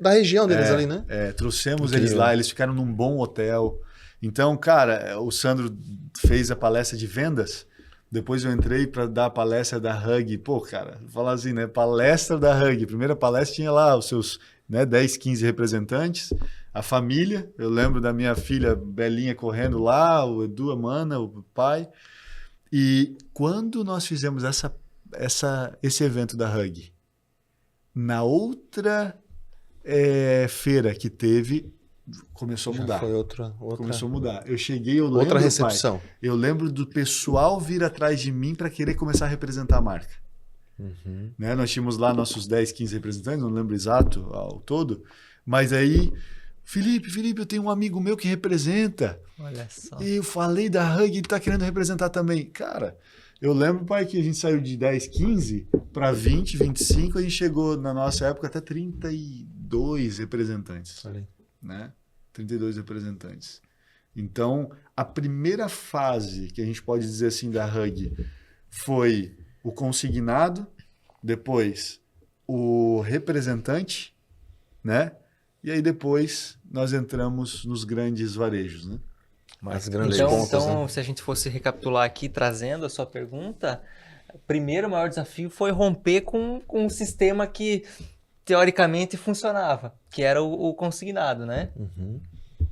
da região deles ali, né? Trouxemos Incrível. eles lá, eles ficaram num bom hotel. Então, cara, o Sandro fez a palestra de vendas. Depois eu entrei para dar a palestra da Hug. Pô, cara, vou falar assim, né? Palestra da Hug. Primeira palestra tinha lá os seus 10, 15 representantes. A família, eu lembro da minha filha Belinha correndo lá, o Edu, a Mana, o pai. E quando nós fizemos esse evento da Hug, na outra feira que teve, começou a mudar. Foi outra... Começou a mudar. Eu cheguei, eu lembro, outra recepção. pai, eu lembro do pessoal vir atrás de mim para querer começar a representar a marca. Né? Nós tínhamos lá nossos 10, 15 representantes, não lembro exato ao todo, mas aí, Felipe, eu tenho um amigo meu que representa. Olha só. E eu falei da Hug, ele tá querendo representar também. Cara, eu lembro, pai, que a gente saiu de 10, 15 para 20, 25, a gente chegou na nossa época até 32 representantes. Né? 32 representantes. Então, a primeira fase que a gente pode dizer assim da Hug foi o consignado, depois o representante, né? E aí depois nós entramos nos grandes varejos, né? Mais grandes Então, pontos, né? se a gente fosse recapitular aqui, trazendo a sua pergunta, primeiro o maior desafio foi romper com um sistema que teoricamente funcionava, que era o consignado, né?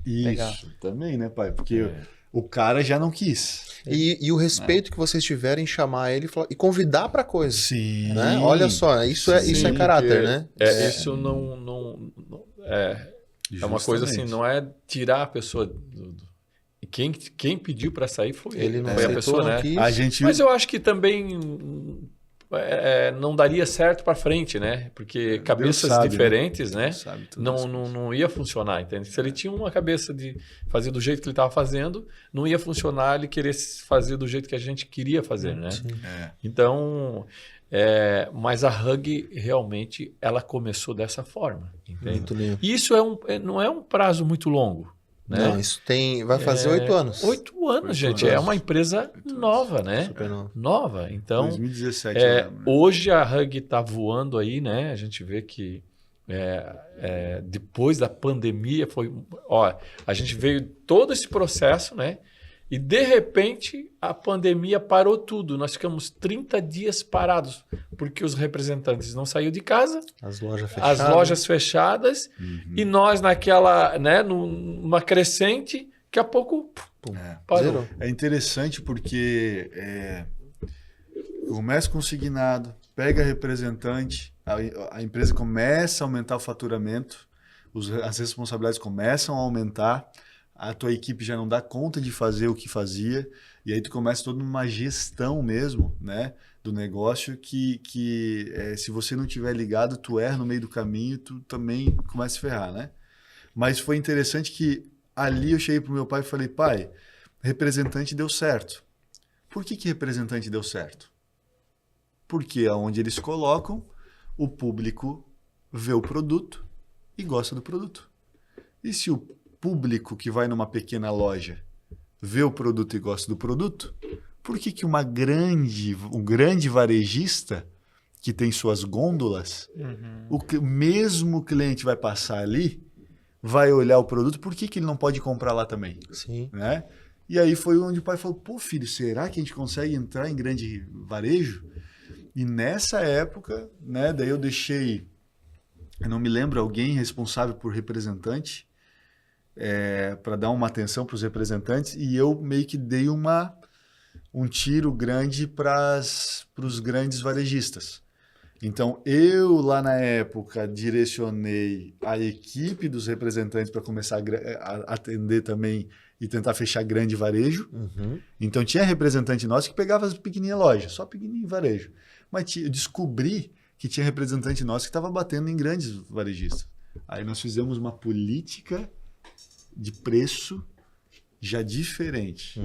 Isso, Legal. também, né, pai? Porque o cara já não quis. E o respeito que vocês tiverem em chamar ele e convidar para coisa. Sim. Né? Olha só, isso é caráter, né? Isso não é uma coisa assim, não é tirar a pessoa e quem pediu para sair foi Ele não foi a aceitou, pessoa, né? não quis. A gente... Mas eu acho que também não daria certo para frente, né? Porque cabeças sabe, diferentes, né? sabe todas as coisas. Não ia funcionar, entende? Se ele tinha uma cabeça de fazer do jeito que ele estava fazendo, não ia funcionar ele querer fazer do jeito que a gente queria fazer, né? Então, mas a Hug realmente ela começou dessa forma, entende? Muito lindo. E isso não é um prazo muito longo, né? Não, isso vai fazer 8 anos. 8 anos, gente. É uma empresa nova, né? Super novo. Nova. Então, 2017. eu lembro, né? hoje a Hug está voando aí, né? A gente vê que depois da pandemia a gente veio todo esse processo, né? E de repente a pandemia parou tudo. Nós ficamos 30 dias parados porque os representantes não saíram de casa, As lojas fechadas, e nós naquela, né? Numa crescente, daqui a pouco parou. Zero. É interessante porque começa consignado, pega representante, a empresa começa a aumentar o faturamento, as responsabilidades começam a aumentar, a tua equipe já não dá conta de fazer o que fazia, e aí tu começa toda uma gestão mesmo, né, do negócio que se você não tiver ligado, tu erra no meio do caminho, tu também começa a se ferrar, né? Mas foi interessante que ali eu cheguei pro meu pai e falei, pai, representante deu certo. Por que representante deu certo? Porque aonde eles colocam, o público vê o produto e gosta do produto. E se o público que vai numa pequena loja vê o produto e gosta do produto, por que que um grande varejista que tem suas gôndolas, o mesmo cliente vai passar ali, vai olhar o produto, por que que ele não pode comprar lá também? Sim. Né? E aí foi onde o pai falou, pô filho, será que a gente consegue entrar em grande varejo? E nessa época, né, daí eu não me lembro, alguém responsável por representante, para dar uma atenção para os representantes, e eu meio que dei um tiro grande para os grandes varejistas. Então, eu lá na época direcionei a equipe dos representantes para começar a atender também e tentar fechar grande varejo. Então, tinha representante nosso que pegava as pequenininhas lojas, só pequenininho varejo. Mas eu descobri que tinha representante nosso que estava batendo em grandes varejistas. Aí nós fizemos uma política de preço já diferente.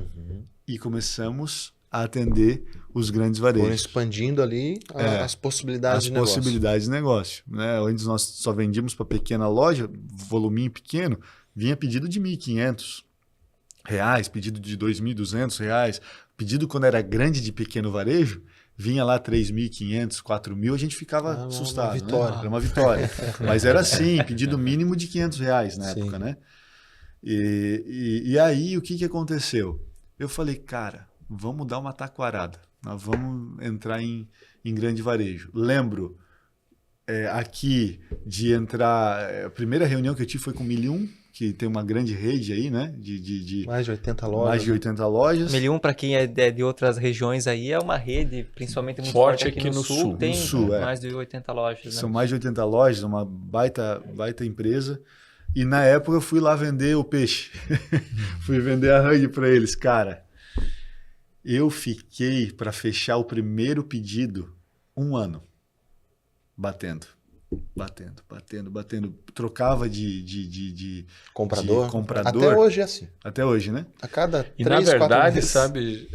E começamos a atender os grandes varejos. Foram expandindo ali as possibilidades de negócio. As possibilidades de negócio. Né? Antes nós só vendíamos para pequena loja, voluminho pequeno, vinha pedido de R$ 1.500, pedido de R$ 2.200, pedido quando era grande de pequeno varejo, vinha lá R$ 3.500, R$ 4.000, a gente ficava assustado. Uma vitória. Né? Era uma vitória. Mas era assim, pedido mínimo de R$ 500 na época, né? E aí, o que aconteceu? Eu falei, cara, vamos dar uma taquarada. Nós vamos entrar em grande varejo. Lembro aqui de entrar... A primeira reunião que eu tive foi com o 1001, que tem uma grande rede aí, né? Mais de 80 lojas. Mais de 80 lojas. 1001, para quem é de outras regiões aí, é uma rede, principalmente muito forte aqui no sul. Tem mais de 80 lojas. Né? São mais de 80 lojas, uma baita empresa. E na época eu fui lá vender o peixe. Fui vender a Hug para eles. Cara, eu fiquei para fechar o primeiro pedido 1 ano. Batendo. Trocava de comprador. Comprador. Até hoje é assim. Até hoje, né? A cada 3, E na 4 verdade, meses. sabe,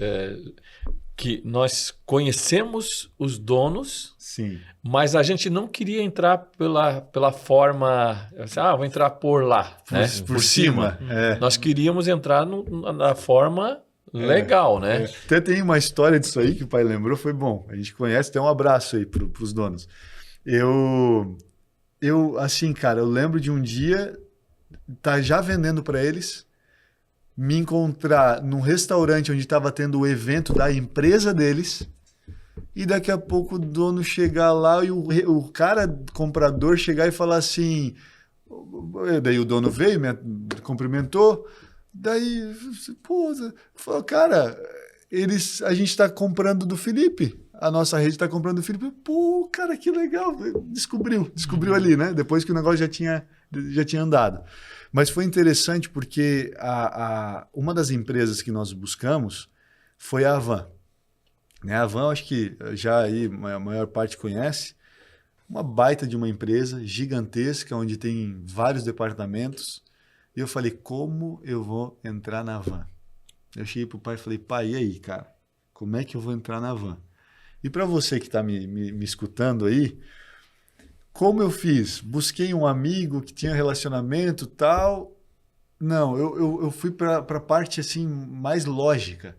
que nós conhecemos os donos, Sim. mas a gente não queria entrar pela forma, assim, vou entrar por lá, né? Por cima. Nós queríamos entrar na forma legal, né? Até tem uma história disso aí que o pai lembrou, foi bom. A gente conhece, tem um abraço aí para os donos. Eu, assim, cara, eu lembro de um dia tá já vendendo para eles, me encontrar num restaurante onde estava tendo o evento da empresa deles, e daqui a pouco o dono chegar lá e o cara comprador chegar e falar assim, daí o dono veio, me cumprimentou, daí, pô, falou, cara, a gente está comprando do Felipe. A nossa rede está comprando do Felipe. Pô, cara, que legal. Descobriu ali, né? Depois que o negócio já tinha andado. Mas foi interessante porque uma das empresas que nós buscamos foi a Avan. Né? A Avan, acho que já aí a maior parte conhece. Uma baita de uma empresa gigantesca, onde tem vários departamentos. E eu falei, como eu vou entrar na Avan? Eu cheguei pro pai e falei, pai, e aí, cara? Como é que eu vou entrar na Avan? E para você que está me escutando aí, como eu fiz? Busquei um amigo que tinha relacionamento e tal. Não, eu fui para a parte assim, mais lógica.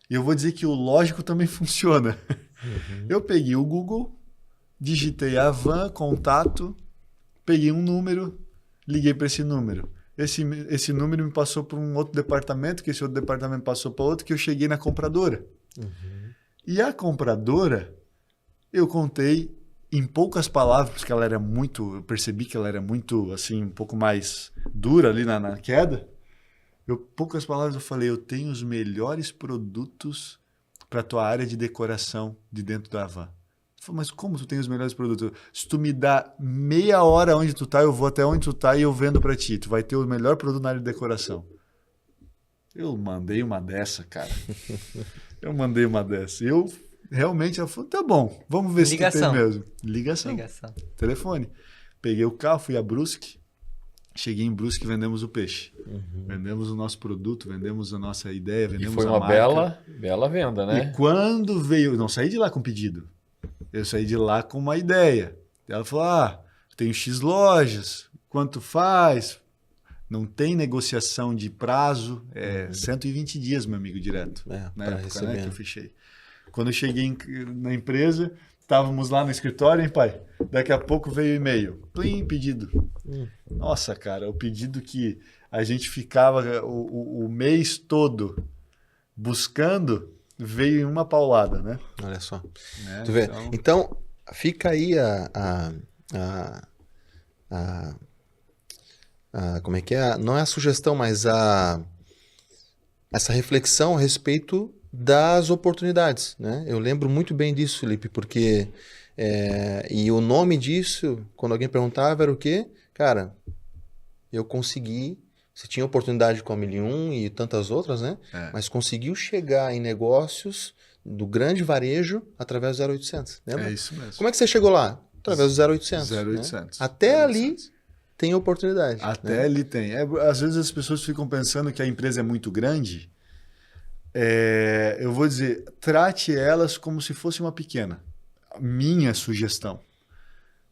E eu vou dizer que o lógico também funciona. Eu peguei o Google, digitei Avan, contato, peguei um número, liguei para esse número. Esse número me passou para um outro departamento, que esse outro departamento passou para outro, que eu cheguei na compradora. E a compradora, eu contei em poucas palavras, porque eu percebi que ela era muito, assim, um pouco mais dura ali na queda. Poucas palavras eu falei, eu tenho os melhores produtos para a tua área de decoração de dentro da Avan. Eu falei, mas como tu tem os melhores produtos? Se tu me dá meia hora onde tu tá, eu vou até onde tu tá e eu vendo para ti. Tu vai ter o melhor produto na área de decoração. Eu mandei uma dessa, cara. Eu realmente, ela falou, tá bom, vamos ver se tu tem mesmo. Ligação. Telefone. Peguei o carro, fui a Brusque. Cheguei em Brusque e vendemos o peixe. Vendemos o nosso produto, vendemos a nossa ideia, vendemos a marca. E foi uma bela venda, né? E quando veio... Não saí de lá com pedido. Eu saí de lá com uma ideia. Ela falou, tenho X lojas, quanto faz? Não tem negociação de prazo, 120 dias, meu amigo, direto. Na época, receber, né, que eu fechei. Quando eu cheguei na empresa, estávamos lá no escritório, hein, pai? Daqui a pouco veio o e-mail. Plim, pedido. Nossa, cara, o pedido que a gente ficava o mês todo buscando, veio em uma paulada, né? Olha só. Né? Tu vê? Então, fica aí como é que é? Não é a sugestão, mas essa reflexão a respeito das oportunidades, né? Eu lembro muito bem disso, Felipe, porque e o nome disso, quando alguém perguntava, era o quê? Cara, eu consegui, você tinha oportunidade com a 1001 e tantas outras, né? Mas conseguiu chegar em negócios do grande varejo através do 0800, lembra? É isso mesmo. Como é que você chegou lá? Através do 0800. 0800. Né? Até 0800. Ali tem oportunidade. Até ali tem. Às vezes as pessoas ficam pensando que a empresa é muito grande. Eu vou dizer, trate elas como se fosse uma pequena. Minha sugestão.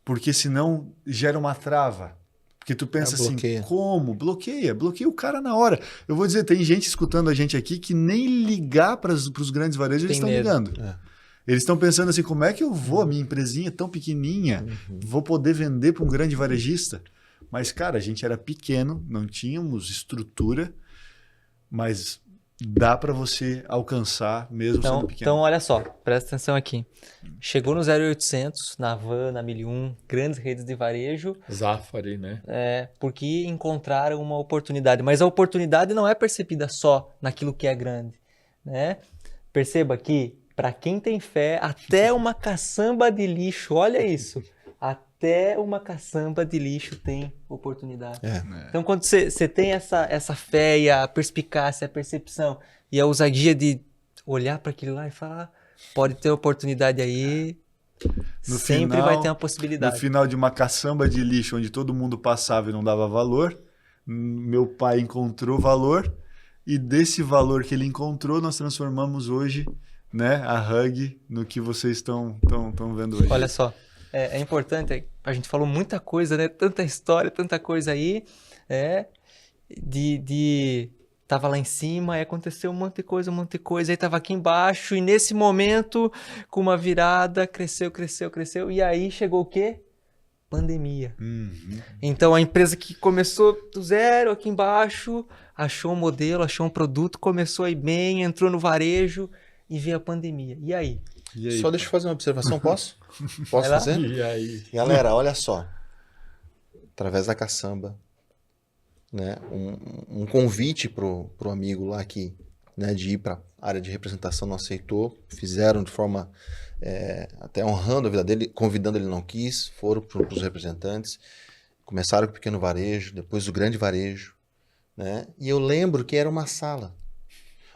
Porque senão gera uma trava. Porque tu pensa assim, como? Bloqueia o cara na hora. Eu vou dizer, tem gente escutando a gente aqui que nem ligar para os grandes varejos eles estão ligando. Eles estão pensando assim, como é que eu vou, a minha empresinha tão pequenininha, vou poder vender para um grande varejista? Mas, cara, a gente era pequeno, não tínhamos estrutura, mas dá para você alcançar mesmo sendo pequeno. Então, olha só, presta atenção aqui. Chegou no 0800, na Van, na 1001, grandes redes de varejo. Zafari, né? Porque encontraram uma oportunidade. Mas a oportunidade não é percebida só naquilo que é grande, né? Perceba que, para quem tem fé, até uma caçamba de lixo, olha isso, até uma caçamba de lixo tem oportunidade. Então, quando você tem essa fé e a perspicácia, a percepção e a ousadia de olhar para aquilo lá e falar, pode ter oportunidade aí, sempre vai ter uma possibilidade. No final de uma caçamba de lixo onde todo mundo passava e não dava valor, meu pai encontrou valor e desse valor que ele encontrou, nós transformamos hoje, né, a Hug no que vocês estão vendo hoje. Olha só. É importante, a gente falou muita coisa, né? Tanta história, tanta coisa aí, tava lá em cima, aí aconteceu um monte de coisa, aí tava aqui embaixo, e nesse momento, com uma virada, cresceu, e aí chegou o quê? Pandemia. Então, a empresa que começou do zero aqui embaixo, achou um modelo, achou um produto, começou a ir bem, entrou no varejo, e veio a pandemia. E aí? Só deixa eu fazer uma observação, posso? Posso fazer? E aí? Galera, olha só. Através da caçamba, né, um convite pro amigo lá que, né, de ir para a área de representação, não aceitou. Fizeram de forma até honrando a vida dele, convidando, ele não quis. Foram para os representantes. Começaram com o pequeno varejo, depois o grande varejo, né? E eu lembro que era uma sala.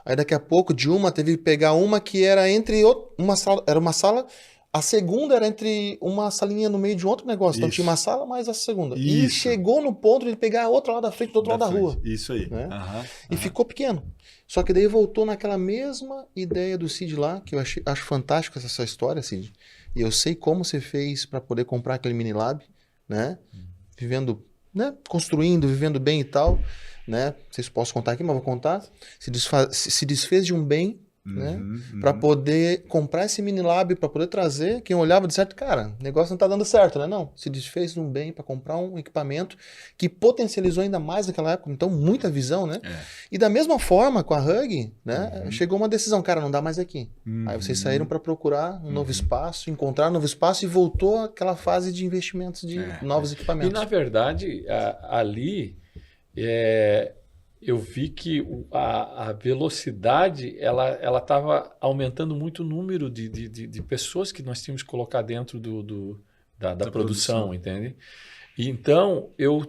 Aí daqui a pouco, de uma, teve que pegar uma que era entre uma sala, era uma sala, a segunda era entre uma salinha no meio de outro negócio. Então tinha uma sala mais a segunda. E chegou no ponto de pegar a outra lá da frente, do outro lado da rua. Isso aí. Né? E ficou pequeno. Só que daí voltou naquela mesma ideia do Cid lá, que eu acho fantástico essa história, Cid. E eu sei como você fez para poder comprar aquele mini lab, né? Vivendo, né? Construindo, vivendo bem e tal. Né? Não sei se posso contar aqui, mas vou contar. Se desfez de um bem, né? Para poder comprar esse mini lab, para poder trazer. Quem olhava de certo, cara, o negócio não tá dando certo, né? Não. Se desfez de um bem para comprar um equipamento que potencializou ainda mais naquela época. Então, muita visão, né? E da mesma forma, com a Hug, né? Chegou uma decisão, cara, não dá mais aqui. Aí vocês saíram para procurar um novo espaço, encontrar um novo espaço e voltou aquela fase de investimentos de novos equipamentos. E, na verdade, ali... eu vi que a velocidade ela estava aumentando muito o número de pessoas que nós tínhamos que colocar dentro da produção, entende? E então eu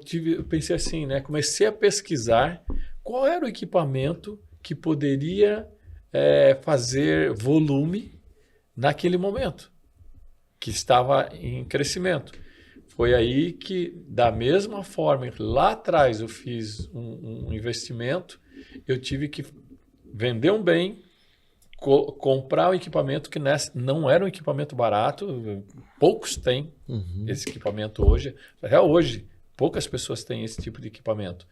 pensei assim, né? Comecei a pesquisar qual era o equipamento que poderia fazer volume naquele momento, que estava em crescimento. Foi aí que, da mesma forma que lá atrás eu fiz um investimento, eu tive que vender um bem, comprar um equipamento que não era um equipamento barato, poucos têm esse equipamento hoje. Até hoje, poucas pessoas têm esse tipo de equipamento.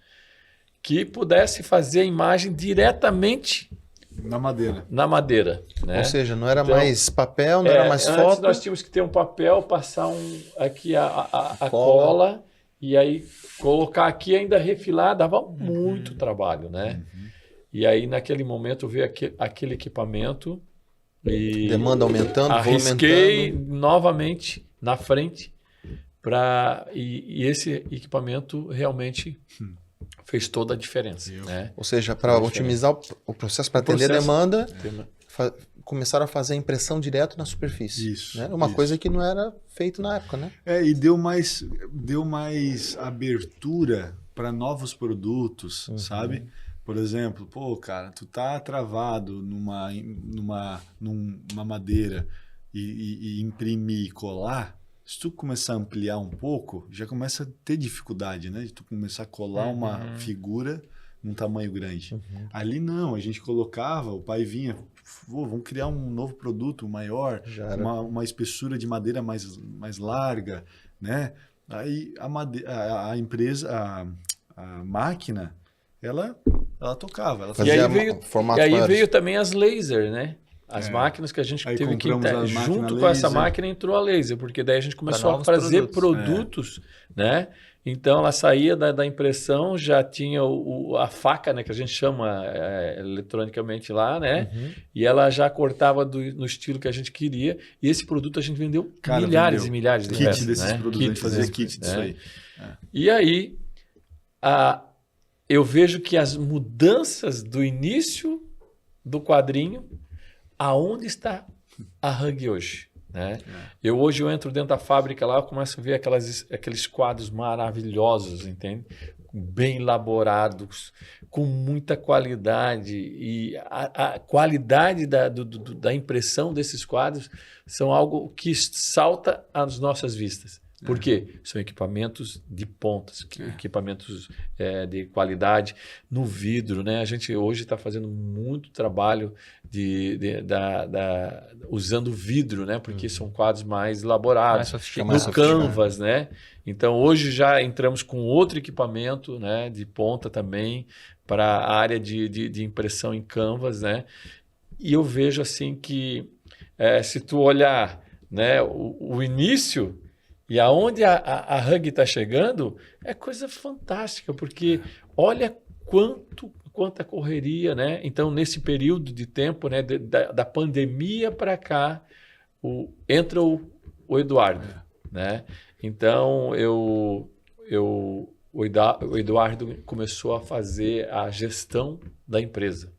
que pudesse fazer a imagem diretamente Na madeira. na madeira, né? Ou seja, não era Então, mais papel, não era mais antes foto. nós tínhamos que ter um papel, passar aqui a cola e aí colocar aqui ainda refilar, dava muito trabalho, né? E aí naquele momento veio aquele equipamento e Demanda aumentando, arrisquei volumentando. novamente na frente e esse equipamento realmente fez toda a diferença, né? Ou seja, para otimizar o processo, para atender a demanda, começaram a fazer a impressão direto na superfície. Isso, Né? Uma isso. coisa que não era feito na época, né? E deu mais abertura para novos produtos, sabe? Por exemplo, pô, cara, tu tá travado numa madeira e imprimir e colar, se tu começar a ampliar um pouco, já começa a ter dificuldade, né? De tu começar a colar uma figura num tamanho grande. Ali não, a gente colocava, o pai vinha, vamos criar um novo produto maior, uma espessura de madeira mais larga, né? Aí a empresa, a máquina, ela tocava. Ela Fazia e aí veio também as laser, né? As máquinas que a gente aí teve que junto com laser. essa máquina entrou a laser, porque daí a gente começou a fazer produtos, né? Então ela saía da impressão, já tinha a faca, né, que a gente chama eletronicamente lá, né? E ela já cortava no estilo que a gente queria. E esse produto a gente vendeu milhares e milhares de peças, desses né? produtos, a gente fazia kit disso aí. E aí eu vejo que as mudanças do início do quadrinho, aonde está a Huggy hoje, né? Hoje eu entro dentro da fábrica lá, eu começo a ver aqueles quadros maravilhosos, entende? Bem elaborados, com muita qualidade, e a qualidade da impressão desses quadros são algo que salta às nossas vistas. Por quê? São equipamentos de pontas, equipamentos de qualidade no vidro, né? A gente hoje está fazendo muito trabalho usando vidro, né? Porque são quadros mais elaborados, no Canvas, né? Então hoje já entramos com outro equipamento, né? De ponta também para a área de impressão em Canvas, né? E eu vejo assim que se tu olhar, né? O início e aonde a Huggy está chegando é coisa fantástica, porque olha quanta correria, né? Então, nesse período de tempo, né, da pandemia para cá, entra o Eduardo, né? Então, o Eduardo começou a fazer a gestão da empresa.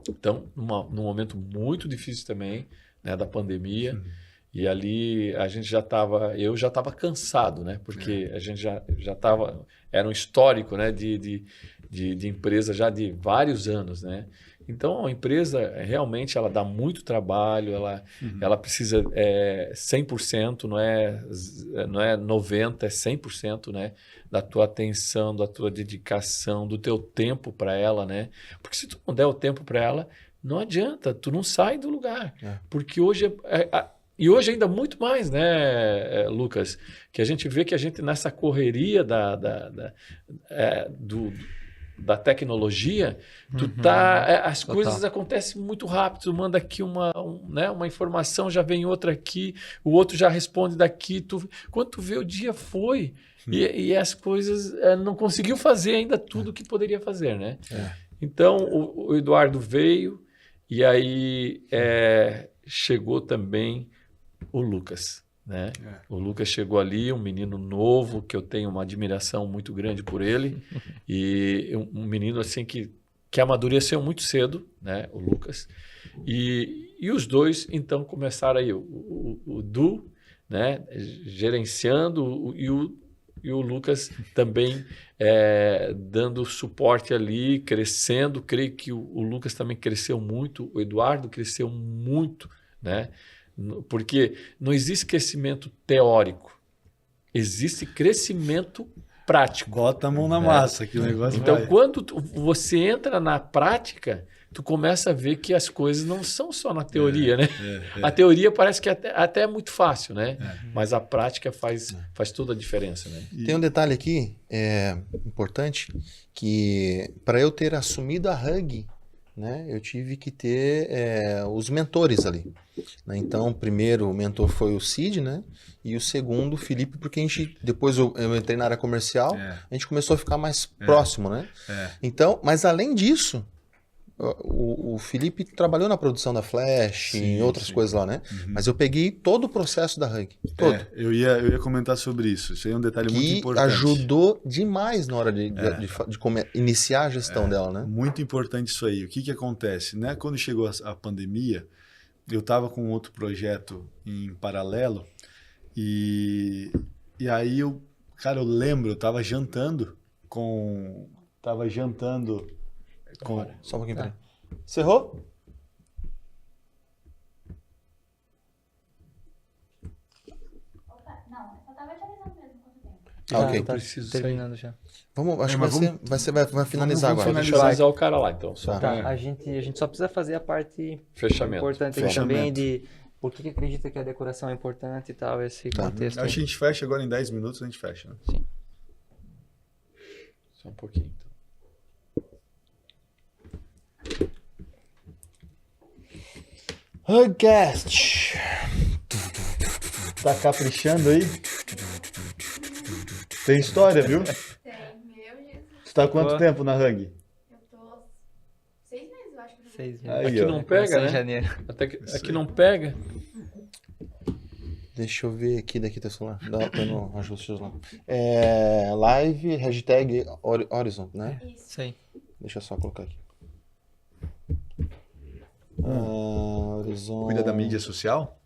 Então, num momento muito difícil também, né, da pandemia, e ali eu já estava cansado, né? Porque a gente já estava, era um histórico, né? de empresa já de vários anos, né? Então a empresa realmente ela dá muito trabalho, ela precisa 100%, não é 90%, é 100%, né? Da tua atenção, da tua dedicação, do teu tempo para ela, né? Porque se tu não der o tempo para ela, não adianta, tu não sai do lugar. Porque hoje e hoje ainda muito mais, né, Lucas? Que a gente vê que a gente nessa correria da tecnologia, as coisas acontecem muito rápido. Tu manda aqui uma informação, já vem outra aqui, o outro já responde daqui. Quando tu vê, o dia foi e as coisas não conseguiu fazer ainda tudo o que poderia fazer, né? Então o Eduardo veio e aí chegou também o Lucas, né? O Lucas chegou ali, um menino novo, que eu tenho uma admiração muito grande por ele, e um menino assim que amadureceu muito cedo, né? O Lucas. E os dois, então, começaram aí, o Du, né? Gerenciando, e o Lucas também dando suporte ali, crescendo. Creio que o Lucas também cresceu muito, o Eduardo cresceu muito, né? Porque não existe crescimento teórico, existe crescimento prático. Bota a mão na massa, que o negócio Então, vai. quando você entra na prática, tu começa a ver que as coisas não são só na teoria, né? A teoria parece que até é muito fácil, né? Mas a prática faz toda a diferença, né? Tem um detalhe aqui importante, que para eu ter assumido a Hug, né, eu tive que ter os mentores ali. Né? Então, o primeiro mentor foi o Cid, né? E o segundo, o Felipe, porque depois eu entrei na área comercial, a gente começou a ficar mais próximo, né? Então, mas além disso, o Felipe trabalhou na produção da Flash, em outras coisas lá, né? Mas eu peguei todo o processo da Hug, todo. Eu ia comentar sobre isso. Isso aí é um detalhe muito importante. Ajudou demais na hora de iniciar a gestão dela, né? Muito importante isso aí. O que acontece? Né? Quando chegou a pandemia, eu estava com outro projeto em paralelo e aí eu lembro, eu estava jantando com... Só um pouquinho, peraí. Cerrou? Opa, não, eu só tava te avisando mesmo quanto tempo. Ok. Tá preciso terminando já. Vamos, acho que mas vai finalizar vamos agora. Deixa eu avisar o cara lá, então. Só. Tá, a gente só precisa fazer a parte Fechamento. importante aqui também de por que acredita que a decoração é importante e tal, esse contexto. Acho que a gente fecha agora em 10 minutos, a gente fecha. Né? Sim. Só um pouquinho, então. Hugcast. Tá caprichando aí? Tem história, viu? Tem, meu Jesus. Você tá há quanto tempo na Hug? Eu tô 6 meses, eu acho que eu 6 meses. Aí, Aqui ó. não pega, Começou em né? janeiro. Aqui não pega. Deixa eu ver aqui daqui teu celular. Dá pra no ajustes lá. Live, hashtag Horizon, né? Isso. Isso aí. Deixa eu só colocar aqui. Horizon. Cuida da mídia social?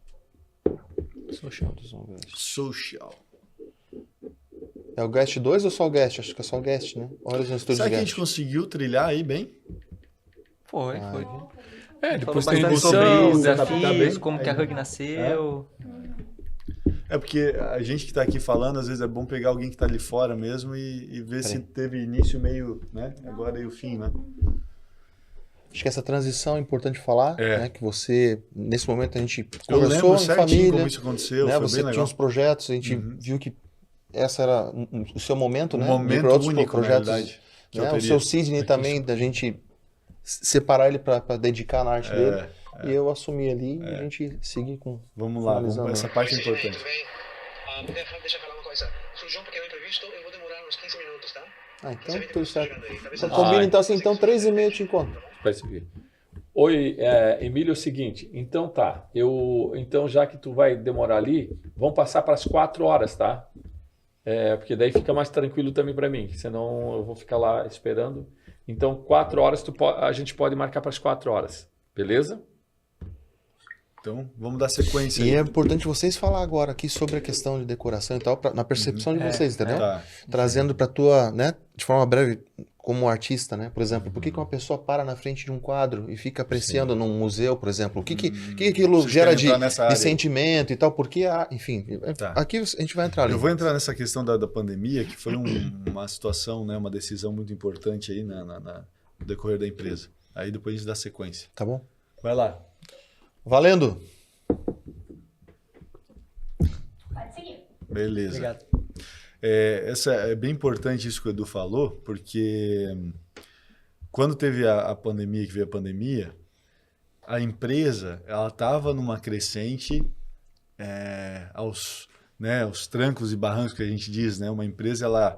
Horizon Guest. Social. É o Guest 2 ou só o Guest? Acho que é só o Guest, né? Horizon Studios Será que a Guest. gente conseguiu trilhar aí bem? Foi. Depois Falou tem bastante edição, sobre os se adaptar desafios, bem. como que a Hug nasceu. É porque a gente que tá aqui falando, às vezes é bom pegar alguém que tá ali fora mesmo e ver se teve início, meio, né? Agora e o fim, né? Acho que essa transição é importante falar, né? Que você, nesse momento, a gente Eu conversou lembro em certinho família, como isso aconteceu, né? foi Você bem tinha legal. uns projetos, a gente viu que essa era o seu momento, né? momento para outros único, projetos, na realidade, que eu né? O teria. seu Sidney também, da gente separar ele para dedicar na arte dele. E eu assumi ali e a gente seguir com... Vamos lá, finalizando. essa parte é importante. Tudo bem? Deixa eu falar uma coisa. Surgiu um pequeno imprevisto, eu vou demorar uns 15 minutos, tá? Então, tudo certo. Talvez Então, combina então assim, então 3h30 eu te encontro. Vai seguir. Oi, Emílio, é o seguinte, então tá, então já que tu vai demorar ali, vamos passar para as 4 horas, tá? Porque daí fica mais tranquilo também para mim, senão eu vou ficar lá esperando. Então 4 horas a gente pode marcar para as 4 horas, beleza? Então, vamos dar sequência E aí. é importante vocês falar agora aqui sobre a questão de decoração e tal, na percepção de vocês, entendeu? Tá. Trazendo para tua, né, de forma breve, como artista, né? Por exemplo, por que uma pessoa para na frente de um quadro e fica apreciando num museu, por exemplo? O que aquilo Vocês gera querem entrar nessa área de aí? sentimento e tal? Porque, enfim, Tá. aqui a gente vai entrar ali. Eu vou entrar nessa questão da pandemia, que foi uma situação, né, uma decisão muito importante aí no decorrer da empresa. Aí depois a gente dá sequência. Tá bom? Vai lá. Valendo! Pode seguir. Beleza. Obrigado. É bem importante isso que o Edu falou, porque quando teve a pandemia, que veio a pandemia, a empresa ela estava numa crescente aos trancos e barrancos que a gente diz, né? Uma empresa ela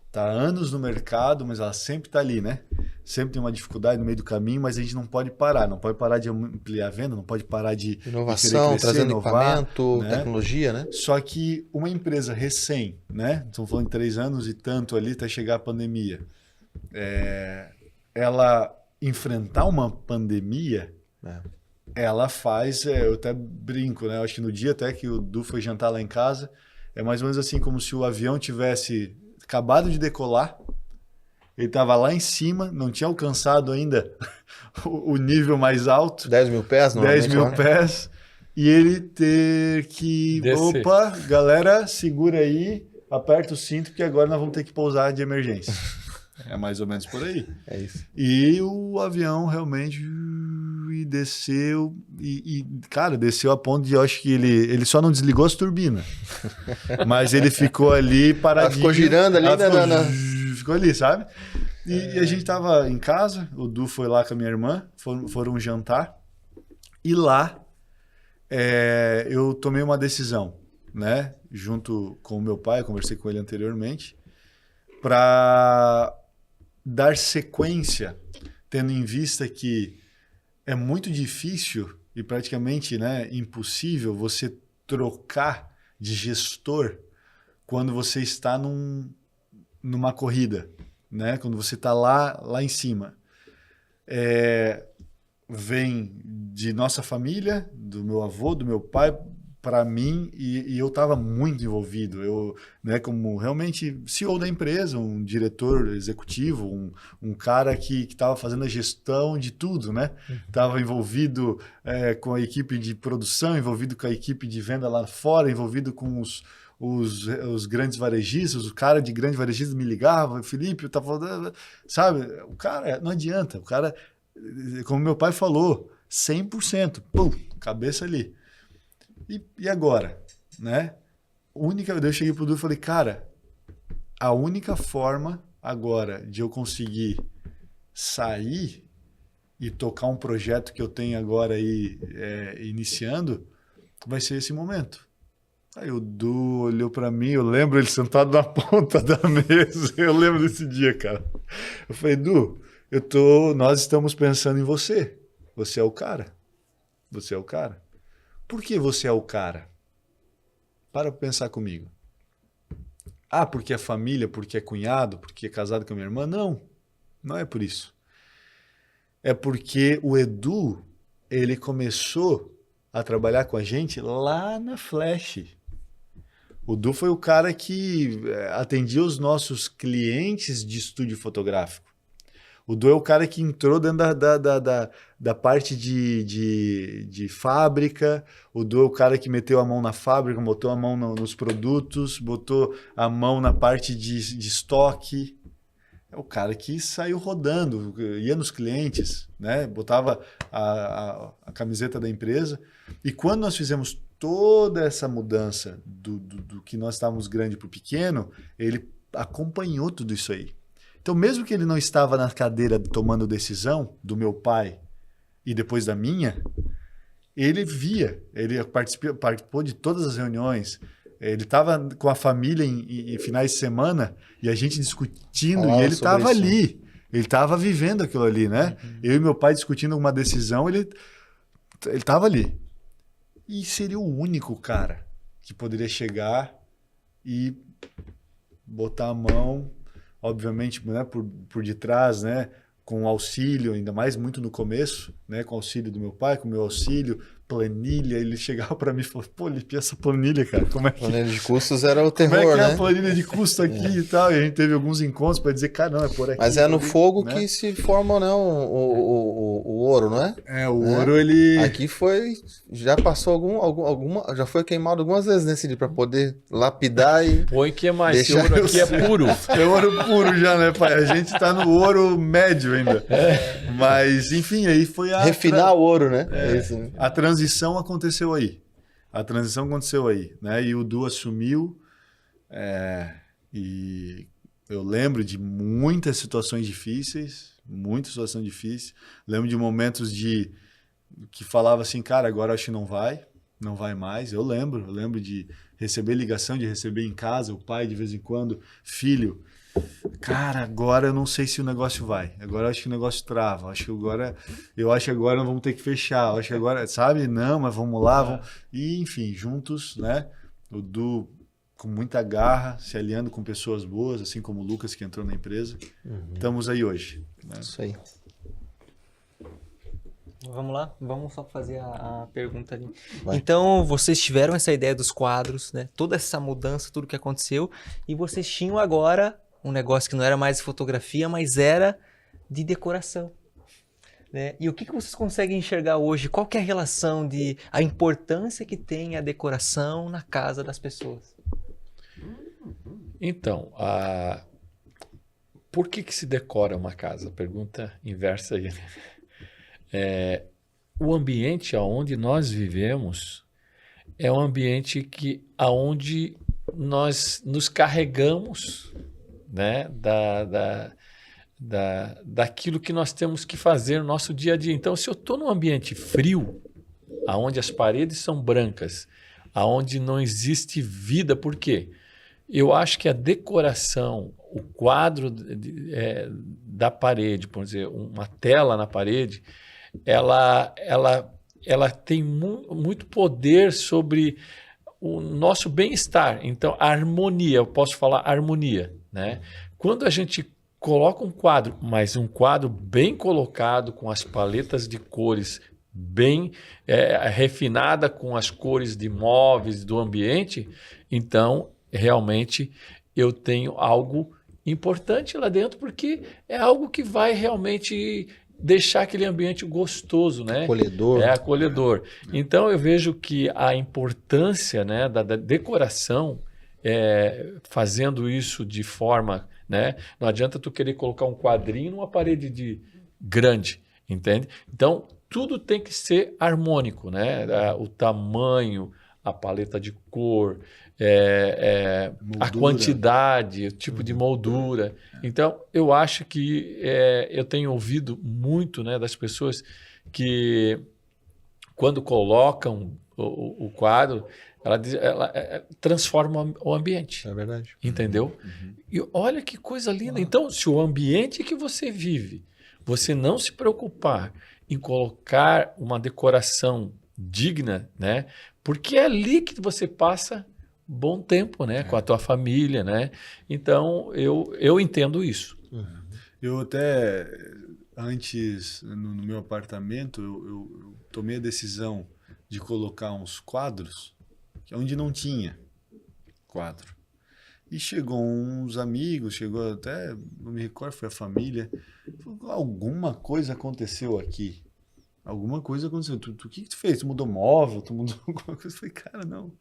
está há anos no mercado, mas ela sempre está ali, né? Sempre tem uma dificuldade no meio do caminho, mas a gente não pode parar de ampliar a venda, não pode parar de Inovação, querer crescer, trazendo inovar, equipamento, né? tecnologia, né? Só que uma empresa recém, né? Estamos falando de 3 anos e tanto ali até chegar a pandemia. Ela enfrentar uma pandemia, ela faz, eu até brinco, né? Eu acho que no dia até que o Du foi jantar lá em casa, é mais ou menos assim como se o avião tivesse acabado de decolar, ele estava lá em cima, não tinha alcançado ainda o nível mais alto, 10 mil pés, 10 normalmente, mil né? pés, e ele ter que... Descer. Opa, galera, segura aí, aperta o cinto, porque agora nós vamos ter que pousar de emergência. É mais ou menos por aí. É isso. E o avião realmente desceu cara, desceu a ponto de, eu acho que ele só não desligou as turbinas. Mas ele ficou ali paradinho. Ficou girando ali, ficou ali, sabe? E a gente tava em casa, o Du foi lá com a minha irmã, foram jantar. E lá eu tomei uma decisão, né? Junto com o meu pai, eu conversei com ele anteriormente, para dar sequência, tendo em vista que é muito difícil e praticamente, né, impossível você trocar de gestor quando você está numa corrida, né? Quando você está lá em cima. Vem de nossa família, do meu avô, do meu pai, para mim, e eu estava muito envolvido. Eu, né, como realmente CEO da empresa, um diretor executivo, um cara que estava fazendo a gestão de tudo, né? Estava envolvido com a equipe de produção, envolvido com a equipe de venda lá fora, envolvido com os grandes varejistas. O cara de grande varejista me ligava, Felipe, eu tava falando, sabe? O cara, não adianta, o cara, como meu pai falou, 100%, pum, cabeça ali. E agora, né? Eu cheguei pro Du e falei, cara, a única forma agora de eu conseguir sair e tocar um projeto que eu tenho agora aí iniciando vai ser esse momento. Aí o Du olhou para mim, eu lembro ele sentado na ponta da mesa, eu lembro desse dia, cara. Eu falei, Du, nós estamos pensando em você. Você é o cara. Você é o cara. Por que você é o cara? Para pensar comigo. Ah, porque é família, porque é cunhado, porque é casado com a minha irmã? Não, não é por isso. É porque o Edu, ele começou a trabalhar com a gente lá na Flash. O Du foi o cara que atendia os nossos clientes de estúdio fotográfico. O Du é o cara que entrou dentro da parte de fábrica. O Du é o cara que meteu a mão na fábrica, botou a mão nos produtos, botou a mão na parte de estoque. É o cara que saiu rodando, ia nos clientes, né? Botava a camiseta da empresa. E quando nós fizemos toda essa mudança do que nós estávamos grande para o pequeno, ele acompanhou tudo isso aí. Então, mesmo que ele não estava na cadeira tomando decisão do meu pai e depois da minha, ele via, ele participou de todas as reuniões, ele estava com a família em finais de semana e a gente discutindo e ele estava ali, ele estava vivendo aquilo ali, né? Eu e meu pai discutindo uma decisão, ele estava ali. E seria o único cara que poderia chegar e botar a mão, obviamente, né, por detrás, né, com auxílio, ainda mais muito no começo, né, com auxílio do meu pai, com o meu auxílio, planilha. Ele chegava para mim e falou, pô, Lipe, essa planilha, cara, como é que... Planilha de custos era o terror, né? Como é que é a planilha de custo aqui e tal? E a gente teve alguns encontros para dizer, cara, não, é por aqui. Mas é no fogo, né? que se forma, né, o ouro, não é? O ouro, ele... Aqui foi... Já passou alguma... Já foi queimado algumas vezes nesse dia para poder lapidar e... Põe que é mais, esse ouro aqui é puro. É ouro puro já, né, pai? A gente tá no ouro médio ainda. Mas, enfim, aí foi a... Refinar o ouro, né? É isso, né? A transição aconteceu aí. Né? E o Du assumiu. E eu lembro de muitas situações difíceis. Lembro de momentos que falava assim, cara, agora acho que não vai mais. Eu lembro de receber ligação, de receber em casa, o pai de vez em quando, filho, cara, agora eu não sei se o negócio vai. Agora eu acho que o negócio trava. Eu acho que agora nós vamos ter que fechar. Eu acho que agora, sabe? Não, mas vamos lá. Vamos... E, enfim, juntos, né? O Du com muita garra, se aliando com pessoas boas, assim como o Lucas, que entrou na empresa. Estamos aí hoje. Né? Isso aí. Vamos lá? Vamos só fazer a pergunta ali. Vai. Então, vocês tiveram essa ideia dos quadros, né? Toda essa mudança, tudo que aconteceu. E vocês tinham agora um negócio que não era mais fotografia, mas era de decoração. Né? E o que vocês conseguem enxergar hoje? Qual que é a relação a importância que tem a decoração na casa das pessoas? Então, por que se decora uma casa? Pergunta inversa aí. O ambiente onde nós vivemos é um ambiente aonde nós nos carregamos, né, daquilo que nós temos que fazer no nosso dia a dia. Então, se eu estou num ambiente frio, aonde as paredes são brancas, aonde não existe vida, por quê? Eu acho que a decoração, o quadro da parede, por exemplo, uma tela na parede, ela tem muito poder sobre o nosso bem-estar. Então, a harmonia, eu posso falar harmonia, né? Quando a gente coloca um quadro, mas um quadro bem colocado, com as paletas de cores bem refinada, com as cores de móveis, do ambiente, então, realmente, eu tenho algo importante lá dentro, porque é algo que vai realmente deixar aquele ambiente gostoso, né? Acolhedor. É acolhedor. Então, eu vejo que a importância, né, da decoração, fazendo isso de forma, né? Não adianta tu querer colocar um quadrinho numa parede grande, entende? Então, tudo tem que ser harmônico, né? O tamanho, a paleta de cor, a quantidade, o tipo de moldura. Então, eu acho que eu tenho ouvido muito, né, das pessoas que, quando colocam o quadro, ela transforma o ambiente. É verdade. Entendeu? E olha que coisa linda. Então, se o ambiente que você vive, você não se preocupar em colocar uma decoração digna, né? Porque é ali que você passa bom tempo, né? Com a tua família, né? Então, eu entendo isso. Eu até, antes, no meu apartamento, eu tomei a decisão de colocar uns quadros onde não tinha quadro. E chegou uns amigos, chegou até, não me recordo, foi a família, falou, alguma coisa aconteceu aqui. Alguma coisa aconteceu. O que tu fez? Tu mudou móvel? Tu mudou alguma coisa? Eu falei, cara, não.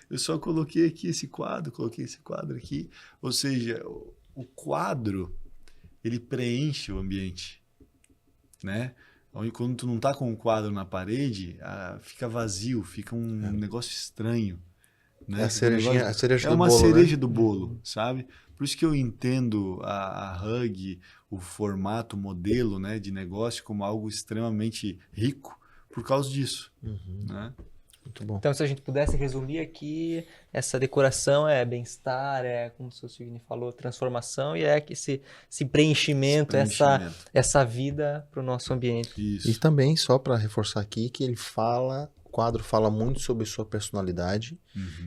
Eu só coloquei aqui esse quadro, coloquei esse quadro aqui. Ou seja, o quadro, ele preenche o ambiente, né? Quando tu não tá com um quadro na parede, fica vazio, fica um negócio estranho. Né? É a cereja do uma bolo, cereja né? do bolo, sabe? Por isso que eu entendo a Hug, o formato, o modelo, né, de negócio como algo extremamente rico por causa disso. Né? Muito bom. Então, se a gente pudesse resumir aqui, essa decoração é bem-estar, como o seu Sidney falou, transformação, e esse preenchimento, essa vida para o nosso ambiente. Isso. E também, só para reforçar aqui, que o quadro fala muito sobre sua personalidade.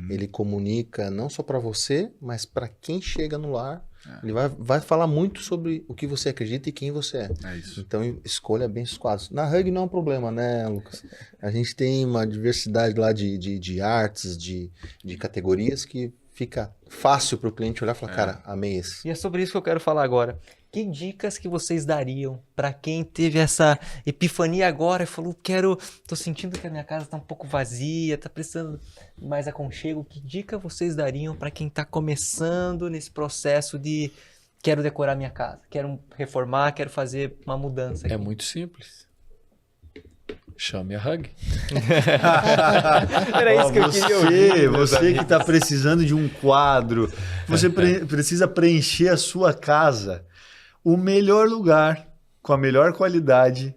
Ele comunica não só para você, mas para quem chega no lar. Ele vai falar muito sobre o que você acredita e quem você é. É isso. Então, escolha bem os quadros. Na Hug não é um problema, né, Lucas? A gente tem uma diversidade lá de artes, de categorias que fica fácil para o cliente olhar e falar, cara, amei esse. E é sobre isso que eu quero falar agora. Que dicas que vocês dariam para quem teve essa epifania agora e falou, tô sentindo que a minha casa está um pouco vazia, está precisando de mais aconchego. Que dica vocês dariam para quem está começando nesse processo de quero decorar minha casa, quero reformar, quero fazer uma mudança aqui? É muito simples. Chame a Hug. Era isso que eu queria ouvir. Você que está precisando de um quadro, você precisa preencher a sua casa. O melhor lugar, com a melhor qualidade,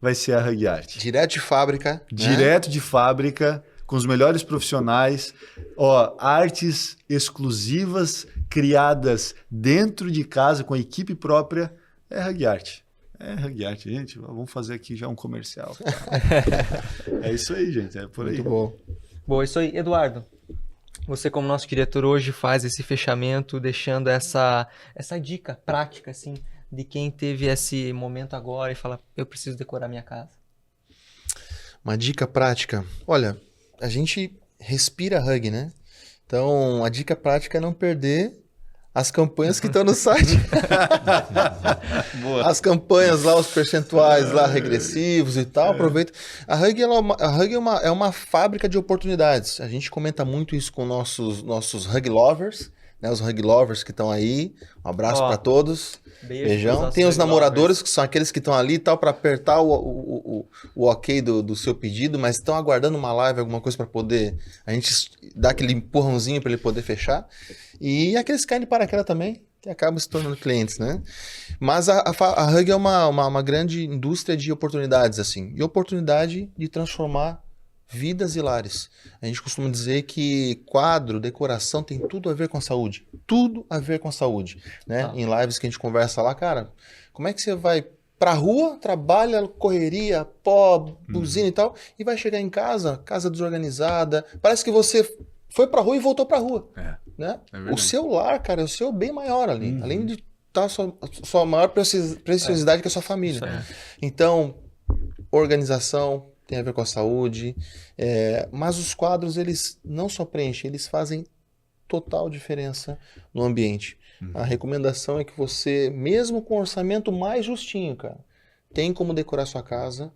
vai ser a Hug Art. Direto de fábrica. Direto de fábrica, com os melhores profissionais. Artes exclusivas, criadas dentro de casa, com a equipe própria, é Hug Art. É Hug Art, gente. Vamos fazer aqui já um comercial. É isso aí, gente. É por aí. Muito bom. Bom, isso aí. Eduardo, você como nosso diretor hoje faz esse fechamento, deixando essa dica prática, assim, de quem teve esse momento agora e fala, eu preciso decorar minha casa. Uma dica prática. Olha, a gente respira Hug, né? Então, a dica prática é não perder as campanhas que estão no site. As campanhas lá, os percentuais lá regressivos e tal, aproveita. A Hug é uma fábrica de oportunidades. A gente comenta muito isso com nossos Hug Lovers, né? Os Hug Lovers que estão aí. Um abraço Ó, para todos. Beijão. Beijão. Tem os namoradores, que são aqueles que estão ali e tal, para apertar o ok do seu pedido, mas estão aguardando uma live, alguma coisa para poder a gente dar aquele empurrãozinho para ele poder fechar. E aqueles que caem de paraquedas também, que acabam se tornando clientes, né? Mas a Hug é uma grande indústria de oportunidades, assim. E oportunidade de transformar vidas e lares. A gente costuma dizer que quadro, decoração tem tudo a ver com a saúde. Tudo a ver com a saúde, né? Em lives que a gente conversa lá, cara, como é que você vai pra rua, trabalha, correria, pó, buzina e tal, e vai chegar em casa desorganizada, parece que você foi pra rua e voltou pra rua, né? O seu lar, cara, é o seu bem maior ali, além de estar a sua maior preciosidade que é a sua família. Então, organização tem a ver com a saúde, mas os quadros, eles não só preenchem, eles fazem total diferença no ambiente. A recomendação é que você, mesmo com o orçamento mais justinho, cara, tem como decorar sua casa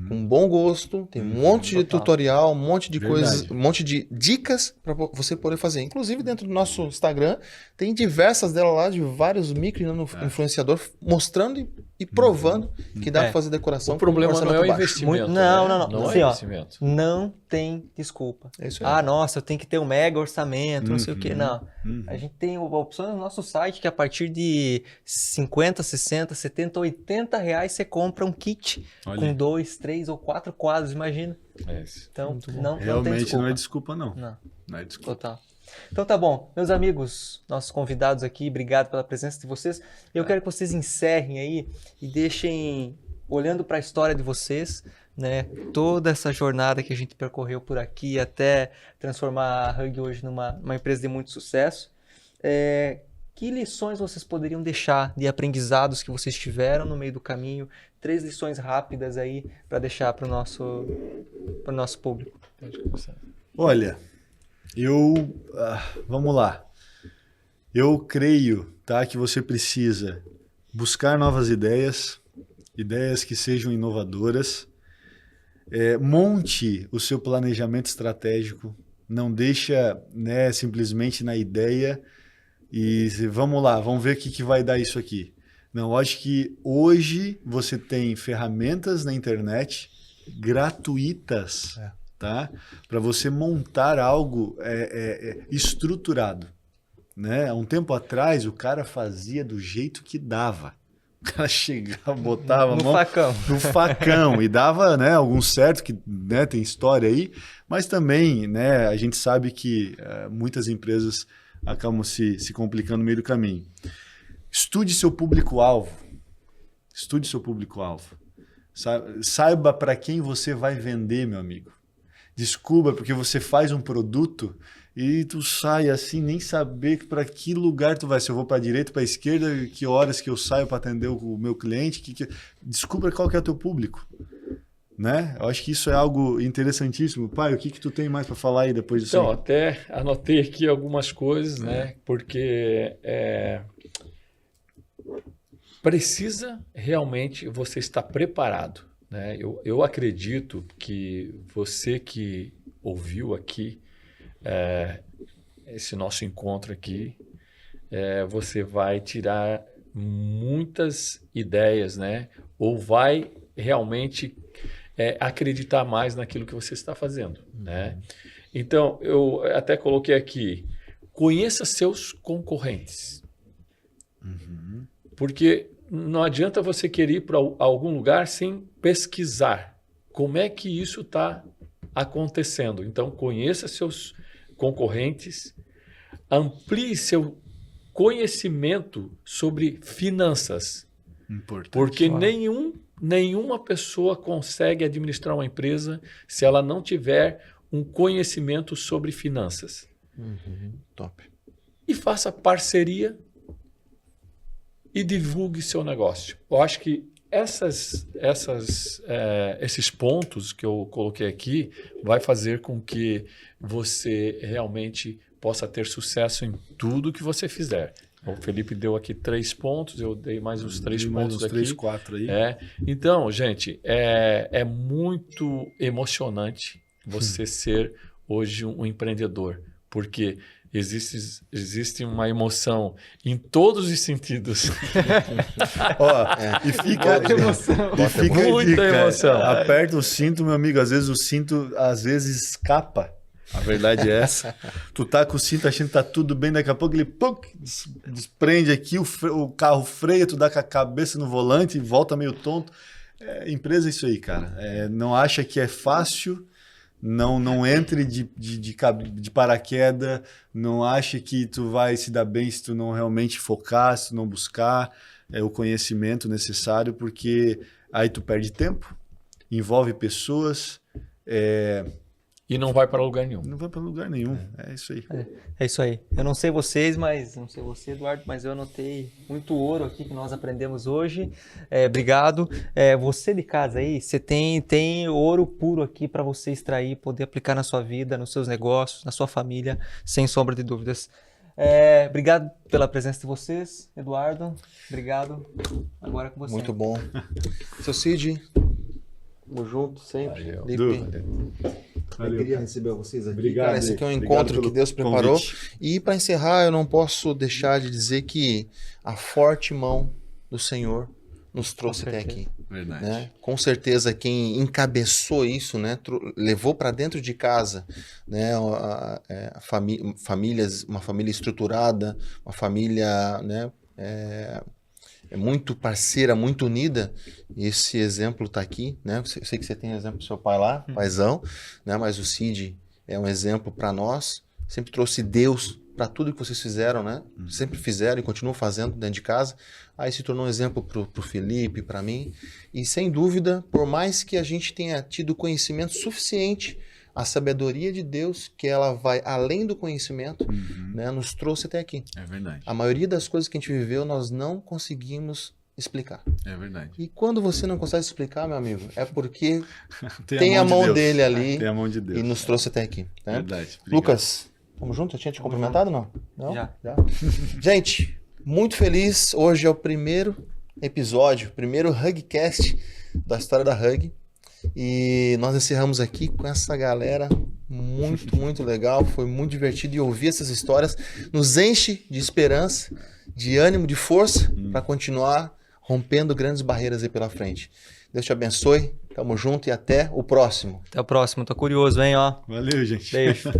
com bom gosto, tem um monte de tutorial, um monte de coisas, um monte de dicas para você poder fazer. Inclusive dentro do nosso Instagram, tem diversas delas lá de vários micro influenciadores mostrando e provando que dá para fazer decoração. O problema não é o baixo. investimento. Não. Não Assim, é ó, investimento. não tem desculpa. É isso aí. Ah, nossa, eu tenho que ter um mega orçamento, não sei o quê. Não. A gente tem opções no nosso site que a partir de 50, 60, 70, 80 reais você compra um kit com 2, 3 ou 4 quadros, imagina. Então, não tem Realmente desculpa. não é desculpa, não. Não. É desculpa. Total. Então tá bom, meus amigos, nossos convidados aqui, obrigado pela presença de vocês. Eu quero que vocês encerrem aí e deixem, olhando para a história de vocês, né, toda essa jornada que a gente percorreu por aqui até transformar a Hug hoje numa empresa de muito sucesso. Que lições vocês poderiam deixar de aprendizados que vocês tiveram no meio do caminho? 3 lições rápidas aí para deixar para o nosso público. Pode começar. Olha, vamos lá. Eu creio, tá, que você precisa buscar novas ideias que sejam inovadoras. Monte o seu planejamento estratégico. Não deixa, né, simplesmente na ideia e vamos lá, vamos ver o que vai dar isso aqui. Não, eu acho que hoje você tem ferramentas na internet gratuitas, tá? Para você montar algo estruturado, né? Há um tempo atrás o cara fazia do jeito que dava. O cara chegava, botava a mão no facão e dava, né, algum certo, que, né, tem história aí, mas também, né, a gente sabe que muitas empresas acabam se complicando no meio do caminho. Estude seu público-alvo. Estude seu público-alvo. Saiba para quem você vai vender, meu amigo. Descubra, porque você faz um produto e tu sai assim, nem saber para que lugar tu vai. Se eu vou para a direita, para a esquerda, que horas que eu saio para atender o meu cliente. Descubra qual que é o teu público. Né? Eu acho que isso é algo interessantíssimo. Pai, o que tu tem mais para falar aí depois disso? Então, até anotei aqui algumas coisas, né? Porque precisa realmente você estar preparado, né? Eu acredito que você que ouviu aqui esse nosso encontro aqui, você vai tirar muitas ideias, né? Ou vai realmente acreditar mais naquilo que você está fazendo, né? Então, eu até coloquei aqui, conheça seus concorrentes. Porque não adianta você querer ir para algum lugar sem pesquisar como é que isso está acontecendo. Então, conheça seus concorrentes, amplie seu conhecimento sobre finanças. Importante. Porque nenhuma pessoa consegue administrar uma empresa se ela não tiver um conhecimento sobre finanças. Top. E faça parceria e divulgue seu negócio. Eu acho que esses pontos que eu coloquei aqui vai fazer com que você realmente possa ter sucesso em tudo que você fizer. O Felipe deu aqui 3 pontos, eu dei mais uns 3 pontos aqui. 3, 4 aí. Então, gente, é muito emocionante você ser hoje um empreendedor, porque existe uma emoção em todos os sentidos. Ó, e fica, e fica a Muita dica, emoção. aperta o cinto, meu amigo, às vezes o cinto escapa. A verdade é essa. Tu tá com o cinto achando que tá tudo bem, daqui a pouco ele desprende aqui, o carro freia, tu dá com a cabeça no volante e volta meio tonto. Empresa é isso aí, cara. Não acha que é fácil, não entre de paraquedas, não acha que tu vai se dar bem se tu não realmente focar, se tu não buscar o conhecimento necessário, porque aí tu perde tempo, envolve pessoas, E não vai para lugar nenhum. não vai para lugar nenhum. É isso aí. É isso aí. Eu não sei vocês, não sei você, Eduardo, mas eu anotei muito ouro aqui que nós aprendemos hoje. Obrigado. Você de casa aí, você tem ouro puro aqui para você extrair, poder aplicar na sua vida, nos seus negócios, na sua família, sem sombra de dúvidas. Obrigado pela presença de vocês, Eduardo. Obrigado. Agora é com você. Muito bom. Seu Cid, tamo junto sempre. Valeu. Lipe, alegria receber vocês aqui. Obrigado, Cara, esse aqui é um Lipe. encontro Obrigado que Deus pelo preparou. convite. E para encerrar, eu não posso deixar de dizer que a forte mão do Senhor nos trouxe até aqui. Verdade. Né? Com certeza quem encabeçou isso, né, levou para dentro de casa, né, famílias, uma família estruturada, uma família, né, muito parceira, muito unida. Esse exemplo está aqui, né? Eu sei que você tem exemplo do seu pai lá, paizão, né? Mas o Cid é um exemplo para nós. Sempre trouxe Deus para tudo que vocês fizeram, né? Sempre fizeram e continuam fazendo dentro de casa. Aí se tornou um exemplo pro Felipe, para mim. E sem dúvida, por mais que a gente tenha tido conhecimento suficiente, a sabedoria de Deus, que ela vai além do conhecimento, né, nos trouxe até aqui. É verdade. A maioria das coisas que a gente viveu, nós não conseguimos explicar. É verdade. E quando você não consegue explicar, meu amigo, é porque tem a mão de Deus. dele ali Tem a mão de Deus. e nos trouxe até aqui. Né? Verdade. Obrigado. Lucas, tamo junto? Eu tinha te cumprimentado, não? Não? Já. Gente, muito feliz. Hoje é o primeiro episódio, primeiro Hugcast da história da Hug. E nós encerramos aqui com essa galera muito, muito legal. Foi muito divertido e ouvir essas histórias nos enche de esperança, de ânimo, de força para continuar rompendo grandes barreiras aí pela frente. Deus te abençoe, tamo junto e até o próximo. Até o próximo. Tô curioso, hein, ó. Valeu, gente. Beijo.